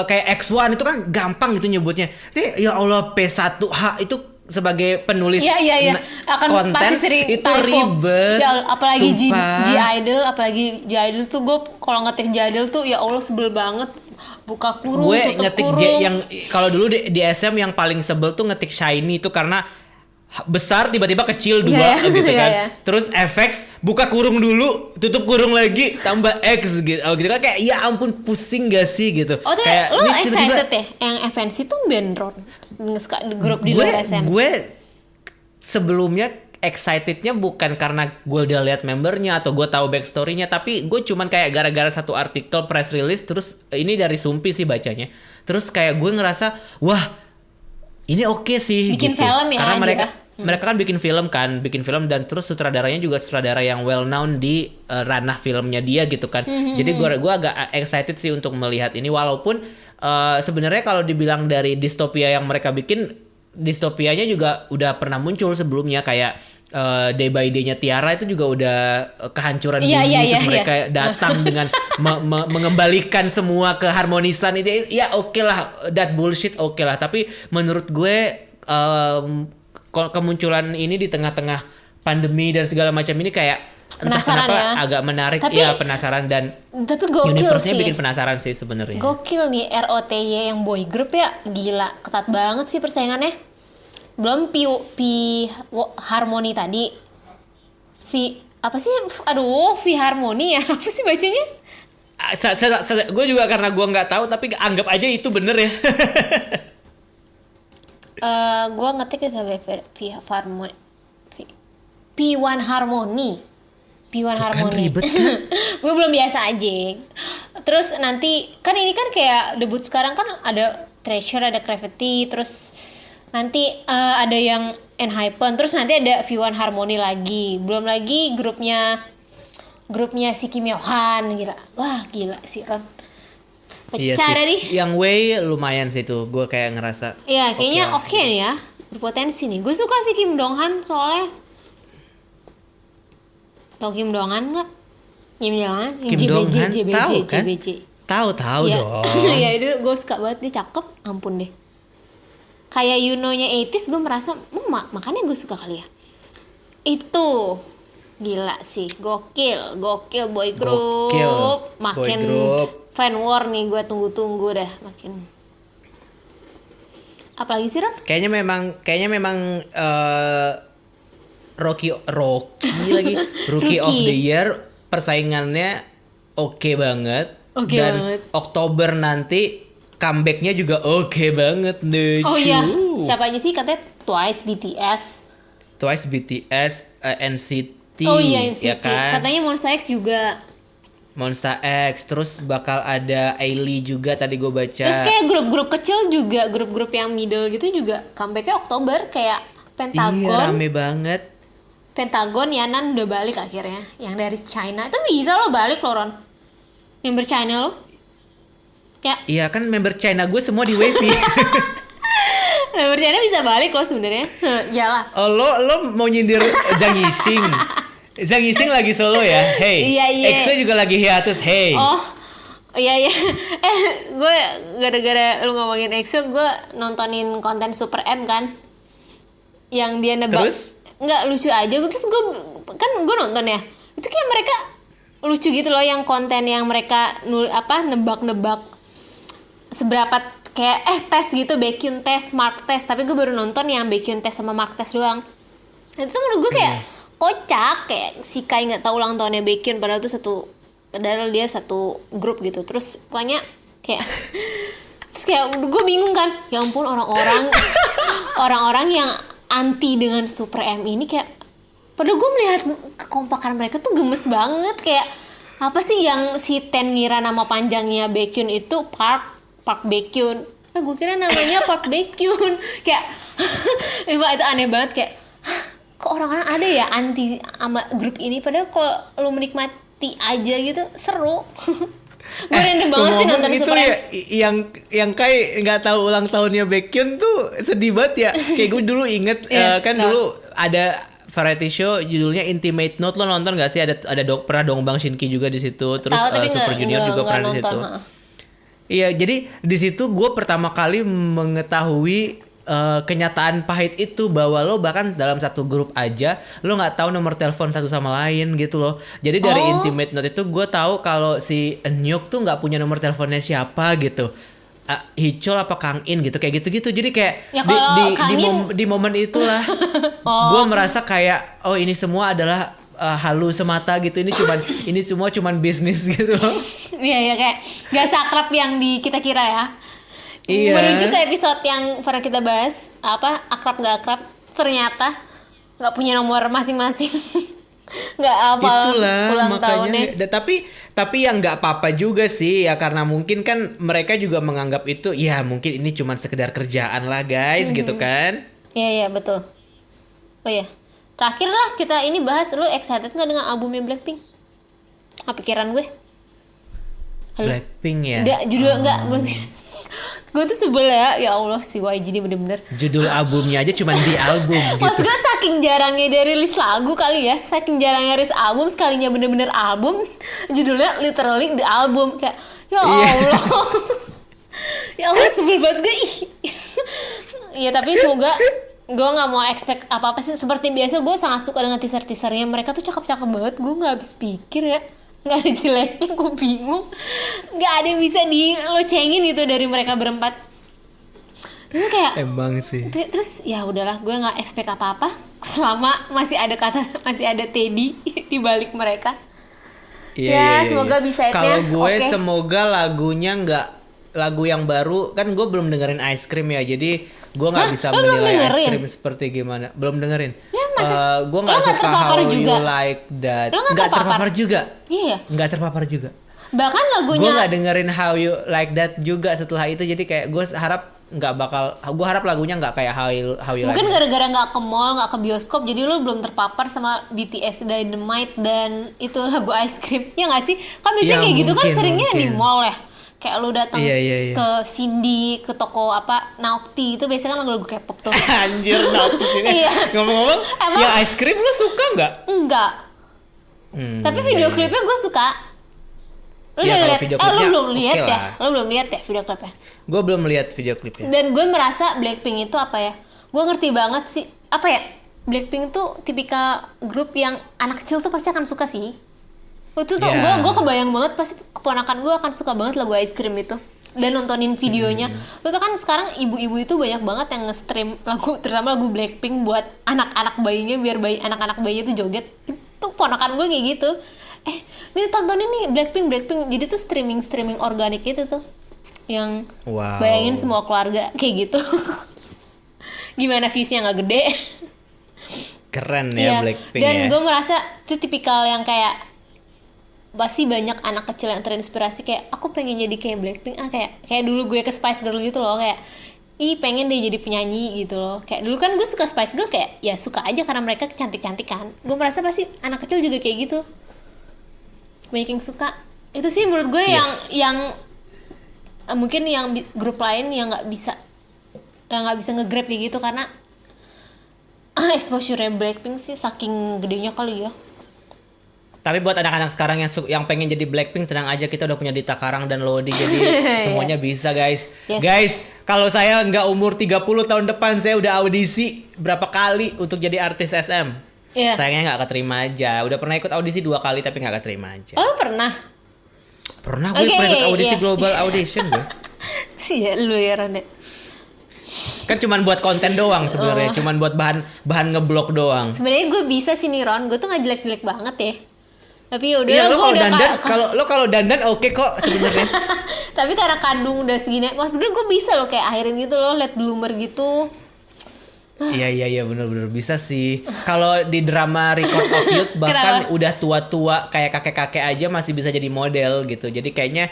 Speaker 1: kayak X1 itu kan gampang gitu nyebutnya. Ini ya Allah, P1H itu sebagai penulis
Speaker 2: Iya. Akan
Speaker 1: konten
Speaker 2: pasti sering
Speaker 1: itu
Speaker 2: typo.
Speaker 1: ribet.
Speaker 2: Ya, apalagi
Speaker 1: sumpah.
Speaker 2: G Idol tuh gue kalau ngetik G Idol tuh ya Allah sebel banget. Buka kurung,
Speaker 1: Gue
Speaker 2: tutup
Speaker 1: ngetik
Speaker 2: kurung.
Speaker 1: yang kalau dulu di SM yang paling sebel tuh ngetik Shiny itu, karena besar tiba-tiba kecil dua
Speaker 2: Iya, iya.
Speaker 1: gitu kan.
Speaker 2: Iya.
Speaker 1: Terus FX buka kurung dulu, tutup kurung lagi, tambah X gitu. Gitu kan, kayak ya ampun, pusing gak sih gitu.
Speaker 2: Oh tuh
Speaker 1: Kayak
Speaker 2: lo
Speaker 1: ini tiba-tiba-
Speaker 2: excited ya? Yang FNC tuh band rock grup di luar SM.
Speaker 1: Gue sebelumnya excitednya bukan karena gue udah lihat membernya atau gue tahu backstorynya, tapi gue cuman kayak gara-gara satu artikel press release, terus ini dari Sumpi sih bacanya, terus kayak gue ngerasa wah ini oke sih
Speaker 2: Bikin
Speaker 1: gitu.
Speaker 2: film ya
Speaker 1: Karena
Speaker 2: dia.
Speaker 1: mereka kan bikin film, dan terus sutradaranya juga sutradara yang well known di ranah filmnya dia gitu kan. Jadi gue agak excited sih untuk melihat ini, walaupun sebenarnya kalau dibilang dari distopia yang mereka bikin, distopianya juga udah pernah muncul sebelumnya, kayak Day by Day-nya Tiara itu juga udah kehancuran
Speaker 2: Iya,
Speaker 1: bumi,
Speaker 2: iya,
Speaker 1: terus
Speaker 2: iya,
Speaker 1: mereka datang dengan mengembalikan semua keharmonisan itu. Ya oke lah, that bullshit oke lah, tapi menurut gue kemunculan ini di tengah-tengah pandemi dan segala macam ini kayak entah
Speaker 2: Penasaran
Speaker 1: kenapa
Speaker 2: ya.
Speaker 1: agak menarik.
Speaker 2: Tapi-
Speaker 1: ya penasaran, dan
Speaker 2: Tapi gokil
Speaker 1: universe-nya
Speaker 2: sih.
Speaker 1: bikin penasaran sih sebenarnya.
Speaker 2: Gokil nih ROTY yang boy group ya, gila ketat banget sih persaingannya. Belum Harmony tadi, apa sih? Aduh, V Harmony ya, apa sih bacanya?
Speaker 1: Gue juga karena gue nggak tahu, tapi anggap aja itu bener ya.
Speaker 2: Gue ngetik ya sampai P1 Harmony. P1
Speaker 1: Tuh kan
Speaker 2: Harmony.
Speaker 1: ribet kan?
Speaker 2: Gue belum biasa aja. Terus nanti kan ini kan kayak debut sekarang kan ada Treasure, ada Gravity, terus nanti ada yang Enhypen, terus nanti ada V1 Harmony lagi. Belum lagi grupnya si Kim Yo Han, gila. Wah, gila sih Ron.
Speaker 1: Iya
Speaker 2: Pecah dah
Speaker 1: sih.
Speaker 2: nih.
Speaker 1: Yang Way lumayan sih tuh. Gue kayak ngerasa.
Speaker 2: Iya, kayaknya
Speaker 1: oke
Speaker 2: oke nih ya. Berpotensi nih. Gue suka sih Kim Dong Han soalnya. Tau Kim Dong Han nggak? Kim Dong Han? Yang
Speaker 1: Kim Dong Han
Speaker 2: JBJ,
Speaker 1: tahu kan?
Speaker 2: JBJ.
Speaker 1: Tahu
Speaker 2: Iya.
Speaker 1: dong.
Speaker 2: Iya itu gue suka banget, dia cakep, ampun deh. Kayak Yuno-nya 80s gue merasa, makanya gue suka kali ya. Itu gila sih, gokil boy group.
Speaker 1: Gokil,
Speaker 2: Makin
Speaker 1: boy group.
Speaker 2: fan war nih gue tunggu-tunggu dah makin. Apalagi sih Ron?
Speaker 1: Kayaknya memang Rookie lagi Rookie of the Year persaingannya oke banget.
Speaker 2: Oke
Speaker 1: Dan
Speaker 2: banget.
Speaker 1: Oktober nanti comebacknya juga oke banget nih.
Speaker 2: Oh iya, siapa aja sih katanya Twice,
Speaker 1: BTS, NCT,
Speaker 2: Oh iya NCT.
Speaker 1: ya kan?
Speaker 2: Katanya Monsta X juga.
Speaker 1: Monsta X, terus bakal ada Ailey juga tadi gue baca.
Speaker 2: Terus kayak grup-grup kecil juga, grup-grup yang middle gitu juga comebacknya Oktober kayak
Speaker 1: Iya,
Speaker 2: Pentagon.
Speaker 1: rame banget.
Speaker 2: Pentagon Yanan udah balik akhirnya. Yang dari China itu bisa lo balik lo Ron. Member China lo. Ya,
Speaker 1: Iya kan member China gue semua di Wavy.
Speaker 2: member China bisa balik lo sebenarnya. Iyalah.
Speaker 1: Oh lo mau nyindir Zhang Yixing. Zhang Yixing lagi solo ya. Hey.
Speaker 2: Iya.
Speaker 1: EXO juga lagi hiatus. Hey.
Speaker 2: Oh. Iya. Gue gara-gara lu ngomongin EXO, gue nontonin konten Super M kan. Yang dia nebak.
Speaker 1: Terus?
Speaker 2: Nggak lucu aja. Terus gue nonton ya. Itu kayak mereka lucu gitu loh yang konten yang mereka nebak-nebak seberapa kayak tes gitu, Baekhyun tes, Mark tes. Tapi gue baru nonton yang Baekhyun tes sama Mark tes doang. Itu tuh menurut gue kayak kocak, kayak si Kai nggak tahu ulang tahunnya Baekhyun padahal dia satu grup gitu. Terus pokoknya kayak terus kayak gue bingung kan, ya ampun orang-orang yang anti dengan Super M ini kayak, padahal gue melihat kekompakan mereka tuh gemes banget. Kayak apa sih yang si Ten ngira nama panjangnya Baekhyun itu Park Baekhyun. Gue kira namanya Park Baekhyun. Kayak itu aneh banget, kayak kok orang-orang ada ya anti sama grup ini, padahal kalau lu menikmati aja gitu seru. Gue random banget sih nonton
Speaker 1: itu
Speaker 2: Super M.
Speaker 1: ya, yang kayak nggak tahu ulang tahunnya Baekhyun tuh sedih banget ya. Kayak gue dulu inget kan dulu ada variety show judulnya Intimate Note, lo nonton gak sih? Ada pernah Dongbang Shinki juga di situ, terus Super Junior juga pernah di situ. Iya, jadi di situ gue pertama kali mengetahui kenyataan pahit itu, bahwa lo bahkan dalam satu grup aja lo nggak tahu nomor telepon satu sama lain gitu loh. Jadi dari Intimate Note itu gue tahu kalau si Eunhyuk tuh nggak punya nomor teleponnya siapa gitu. Hicol apa Kang In gitu, kayak gitu-gitu. Jadi kayak
Speaker 2: Ya,
Speaker 1: di momen itulah gue merasa kayak ini semua adalah halu semata gitu. Ini semua cuman bisnis gitu loh.
Speaker 2: Iya kayak gak sakrap yang kita kira ya.
Speaker 1: Iya.
Speaker 2: Merujuk ke episode yang pernah kita bahas, akrab gak akrab, ternyata gak punya nomor masing-masing. Gak hafal ulang tahunnya. Tapi yang nggak apa-apa juga sih ya, karena mungkin kan mereka juga menganggap itu ya mungkin ini cuma sekedar kerjaan lah guys, gitu kan. Iya betul. Oh iya, terakhir lah kita ini bahas, lu excited nggak dengan albumnya Blackpink? Apa pikiran gue? Halo?
Speaker 1: Blackpink ya.
Speaker 2: Nggak, judul nggak. Gue tuh sebel ya Allah si YG ini bener-bener.
Speaker 1: Judul albumnya aja cuma di album gitu.
Speaker 2: Maksud gue saking jarangnya dia rilis lagu kali ya, saking jarangnya rilis album, sekalinya bener-bener album, judulnya literally di album. Kayak ya Allah. Ya Allah sebel banget gue. Iya tapi semoga, gue nggak mau expect apa-apa sih. Seperti biasa gue sangat suka dengan teaser-teasernya, mereka tuh cakep-cakep banget. Gue nggak habis pikir ya, nggak ada jeleknya. Gue bingung, nggak ada yang bisa dilocengin gitu dari mereka berempat. Terus kayak
Speaker 1: emang sih.
Speaker 2: Terus ya udahlah, gue nggak expect apa-apa selama masih ada Teddy di balik mereka.
Speaker 1: Iya.
Speaker 2: Semoga bisa.
Speaker 1: Kalau gue semoga lagunya nggak lagu yang baru, kan gue belum dengerin Ice Cream ya, jadi gue nggak bisa menilai Ice Cream seperti gimana. Belum dengerin.
Speaker 2: Ya
Speaker 1: gue
Speaker 2: lo
Speaker 1: nggak
Speaker 2: nggak
Speaker 1: suka
Speaker 2: terpapar
Speaker 1: How
Speaker 2: juga?
Speaker 1: You Like That.
Speaker 2: Lo nggak terpapar?
Speaker 1: juga.
Speaker 2: Iya.
Speaker 1: Nggak terpapar juga.
Speaker 2: Bahkan
Speaker 1: Gue
Speaker 2: lagunya
Speaker 1: nggak dengerin How You Like That juga setelah itu, jadi kayak gue harap gue harap lagunya nggak kayak How You
Speaker 2: mungkin
Speaker 1: Like That.
Speaker 2: gara-gara nggak ke mall, nggak ke bioskop, jadi lo belum terpapar sama BTS Dynamite dan itu lagu Ice Cream. Ya nggak sih? Kan biasanya
Speaker 1: Ya,
Speaker 2: kayak gitu kan
Speaker 1: mungkin,
Speaker 2: seringnya di
Speaker 1: mungkin.
Speaker 2: mall ya. Kayak lo datang
Speaker 1: Iya.
Speaker 2: ke Cindy, ke toko apa Naukti, itu biasanya kan lagu-lagu K-pop tuh.
Speaker 1: Anjir, nautis ini.
Speaker 2: Iya.
Speaker 1: Ngomong-ngomong,
Speaker 2: Emang?
Speaker 1: ya Ice Cream lu suka nggak?
Speaker 2: Enggak. Tapi video klipnya gue suka. Lo
Speaker 1: Iya,
Speaker 2: udah
Speaker 1: kalau
Speaker 2: lihat?
Speaker 1: video
Speaker 2: Lo
Speaker 1: klipnya
Speaker 2: belum lihat
Speaker 1: oke
Speaker 2: ya?
Speaker 1: lah.
Speaker 2: Lo belum lihat ya video klipnya?
Speaker 1: Gue belum lihat video klipnya.
Speaker 2: Dan gue merasa Blackpink itu apa ya? Gue ngerti banget sih apa ya? Blackpink tuh tipikal grup yang anak kecil tuh pasti akan suka sih. Itu tuh
Speaker 1: Ya.
Speaker 2: gue kebayang banget pasti keponakan gue akan suka banget lagu Ice Cream itu. Dan nontonin videonya. Lo tuh kan sekarang ibu-ibu itu banyak banget yang nge-stream lagu, terutama lagu Blackpink buat anak-anak bayinya biar anak-anak bayinya tuh joget. Itu ponakan gue kayak gitu. Ini tontonin nih Blackpink. Jadi tuh streaming organik itu tuh yang
Speaker 1: Wow.
Speaker 2: bayangin semua keluarga kayak gitu. Gimana viewsnya nggak gede?
Speaker 1: Keren ya
Speaker 2: Iya.
Speaker 1: Blackpink
Speaker 2: Dan
Speaker 1: ya.
Speaker 2: gue merasa itu tipikal yang kayak pasti banyak anak kecil yang terinspirasi kayak aku pengen jadi kayak Blackpink, kayak dulu gue ke Spice Girl gitu loh, kayak pengen deh jadi penyanyi gitu loh. Kayak dulu kan gue suka Spice Girl, kayak ya suka aja karena mereka cantik-cantik kan. Gue merasa pasti anak kecil juga kayak gitu, banyak yang suka. Itu sih menurut gue yang mungkin yang grup lain yang nggak bisa nge-grab kayak gitu karena exposure-nya Blackpink sih saking gedenya kali ya.
Speaker 1: Tapi buat anak-anak sekarang yang pengen jadi Blackpink, tenang aja, kita udah punya Dita Karang dan Lodi, jadi semuanya bisa guys.
Speaker 2: Yes.
Speaker 1: Guys, kalau saya nggak umur 30 tahun depan, saya udah audisi berapa kali untuk jadi artis SM.
Speaker 2: Iya.
Speaker 1: Sayangnya nggak keterima aja. Udah pernah ikut audisi 2 kali tapi nggak keterima aja.
Speaker 2: Oh, lu pernah?
Speaker 1: Pernah gue pernah ikut audisi
Speaker 2: iya.
Speaker 1: global audition gue.
Speaker 2: Sih ya lu ya Rane.
Speaker 1: Kan cuman buat konten doang sebenarnya, cuman buat bahan ngeblok doang.
Speaker 2: Sebenarnya gue bisa sih nih Ron, gue tuh nggak jelek-jelek banget ya. Tapi yaudah,
Speaker 1: Iya,
Speaker 2: gue udah
Speaker 1: kalau dandan oke kok sebenarnya.
Speaker 2: Tapi karena kandung udah segini, maksud gue bisa loh kayak akhirin gitu loh, let bloomer gitu.
Speaker 1: Iya bener-bener bisa sih. Kalau di drama Record of Youth bahkan
Speaker 2: Kenapa?
Speaker 1: udah tua-tua kayak kakek-kakek aja masih bisa jadi model gitu. Jadi kayaknya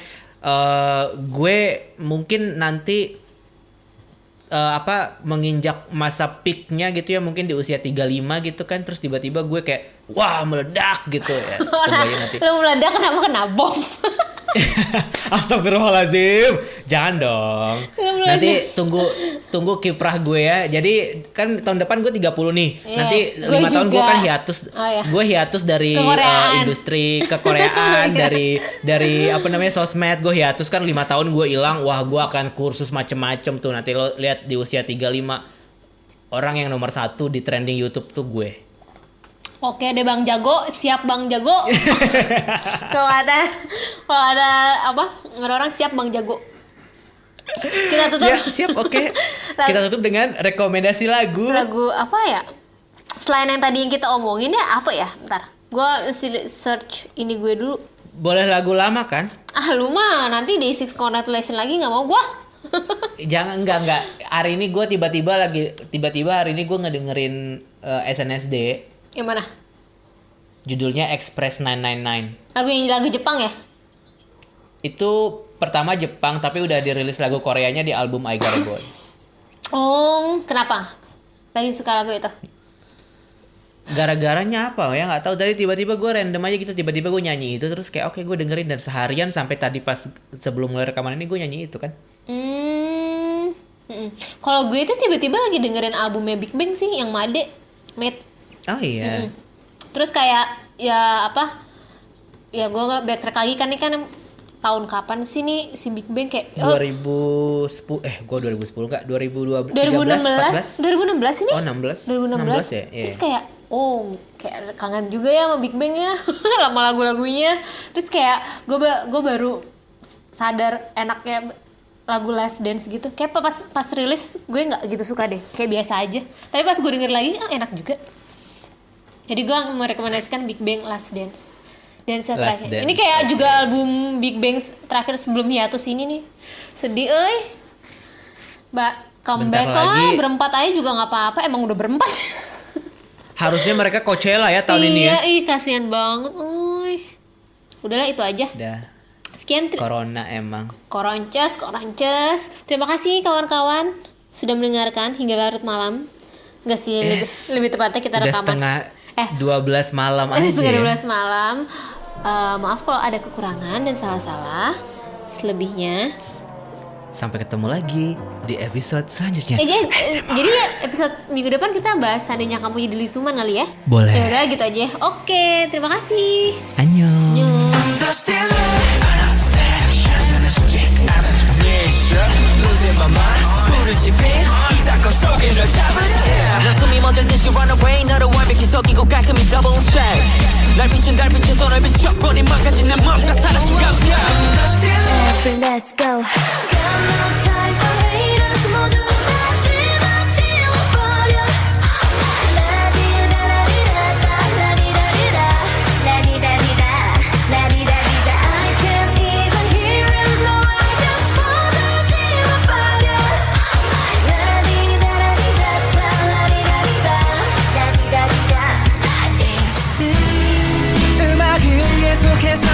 Speaker 1: gue mungkin nanti menginjak masa peaknya gitu ya, mungkin di usia 35 gitu kan, terus tiba-tiba gue kayak wah meledak gitu ya. Cobain nanti.
Speaker 2: Lo meledak kenapa kena bom?
Speaker 1: Astagfirullahaladzim, jangan dong.
Speaker 2: Belum
Speaker 1: Nanti tunggu kiprah gue ya. Jadi kan tahun depan gue 30 nih.
Speaker 2: Iya,
Speaker 1: Nanti
Speaker 2: gue
Speaker 1: 5 tahun gue
Speaker 2: juga.
Speaker 1: kan hiatus.
Speaker 2: Oh, iya.
Speaker 1: Gue hiatus dari
Speaker 2: Kekoreaan.
Speaker 1: industri kekoreaan,
Speaker 2: Iya.
Speaker 1: dari apa namanya sosmed. Gue hiatus kan 5 tahun gue hilang. Wah, gue akan kursus macem-macem tuh. Nanti lo lihat di usia 35 orang yang nomor 1 di trending YouTube tuh gue.
Speaker 2: Oke deh Bang Jago, siap Bang Jago. Kalau ada apa orang siap Bang Jago. Kita tutup.
Speaker 1: Ya, siap, oke. Kita tutup dengan rekomendasi lagu.
Speaker 2: Lagu apa ya? Selain yang tadi yang kita omongin ya apa ya? Bentar, gue search ini gue dulu.
Speaker 1: Boleh lagu lama kan?
Speaker 2: Lu mah nanti di Six Congratulations lagi nggak mau gue.
Speaker 1: Jangan, enggak. Hari ini gue tiba-tiba hari ini gue ngedengerin SNSD.
Speaker 2: Yang mana?
Speaker 1: Judulnya Express 999.
Speaker 2: Lagu Jepang ya?
Speaker 1: Itu pertama Jepang tapi udah dirilis lagu Koreanya di album I Got a Boy.
Speaker 2: Oh, kenapa? Lagi suka lagu itu?
Speaker 1: Gara-garanya apa ya, nggak tahu. Tadi tiba-tiba gue random aja gitu, tiba-tiba gue nyanyi itu, terus kayak oke gue dengerin, dan seharian sampai tadi pas sebelum mulai rekaman ini gue nyanyi itu kan.
Speaker 2: Kalau gue itu tiba-tiba lagi dengerin albumnya Big Bang sih, yang Made.
Speaker 1: Oh iya.
Speaker 2: Terus kayak ya apa? Ya gue nggak backtrack lagi kan, ini kan tahun kapan sih nih si Big Bang kayak
Speaker 1: 2010 gue 2010 enggak 2012
Speaker 2: 2016 ini?
Speaker 1: Oh 16
Speaker 2: 2016
Speaker 1: ya. Iya.
Speaker 2: Terus kayak kayak kangen juga ya sama Big Bang ya. Lama lagu-lagunya. Terus kayak gue baru sadar enaknya lagu Last Dance gitu. Kayak pas rilis gue nggak gitu suka deh, kayak biasa aja. Tapi pas gue denger lagi enak juga. Jadi gue merekomendasikan Big Bang Last Dance. Dan setelahnya ini kayak juga album Big Bang terakhir sebelum hiatus ini nih. Sedih comeback
Speaker 1: Bentar
Speaker 2: lah,
Speaker 1: lagi.
Speaker 2: berempat aja juga nggak apa-apa, emang udah berempat.
Speaker 1: Harusnya mereka Coachella ya tahun ini ya.
Speaker 2: Iya, kasihan banget. Uy. Udahlah itu aja.
Speaker 1: Udah.
Speaker 2: Sekian
Speaker 1: Corona emang.
Speaker 2: Koronces. Terima kasih kawan-kawan sudah mendengarkan hingga larut malam. Enggak sih, lebih tepatnya kita
Speaker 1: Udah
Speaker 2: rekaman.
Speaker 1: setengah 12 malam aja.
Speaker 2: Setengah
Speaker 1: Ya?
Speaker 2: 12 malam. Maaf kalau ada kekurangan dan salah-salah. Selebihnya
Speaker 1: Sampai ketemu lagi di episode selanjutnya.
Speaker 2: jadi episode minggu depan kita bahas seandainya kamu jadi lisuman kali ya.
Speaker 1: Boleh.
Speaker 2: Ya udah gitu aja. Oke, terima kasih.
Speaker 1: Annyeong.
Speaker 3: Losing my mind, 불을 지핀 이 사건 속에 널 잡으려 난 숨이 멎을 듯이 run away 너를 완벽히 속이고 깔끔히 double check 날 비춘 달빛에 손을 비춰버린 맘까지 내 맘과 사라진 감정
Speaker 4: Let's go.
Speaker 5: Got no time for haters 모두 다 집어치워버려 라디다라디다다 라디다리다 라디다리다 라디다리다 I can't even hear him no I just 모두 지워버려 라디다라디다다 라디다리다 라디다리다
Speaker 3: 음악은 계속해서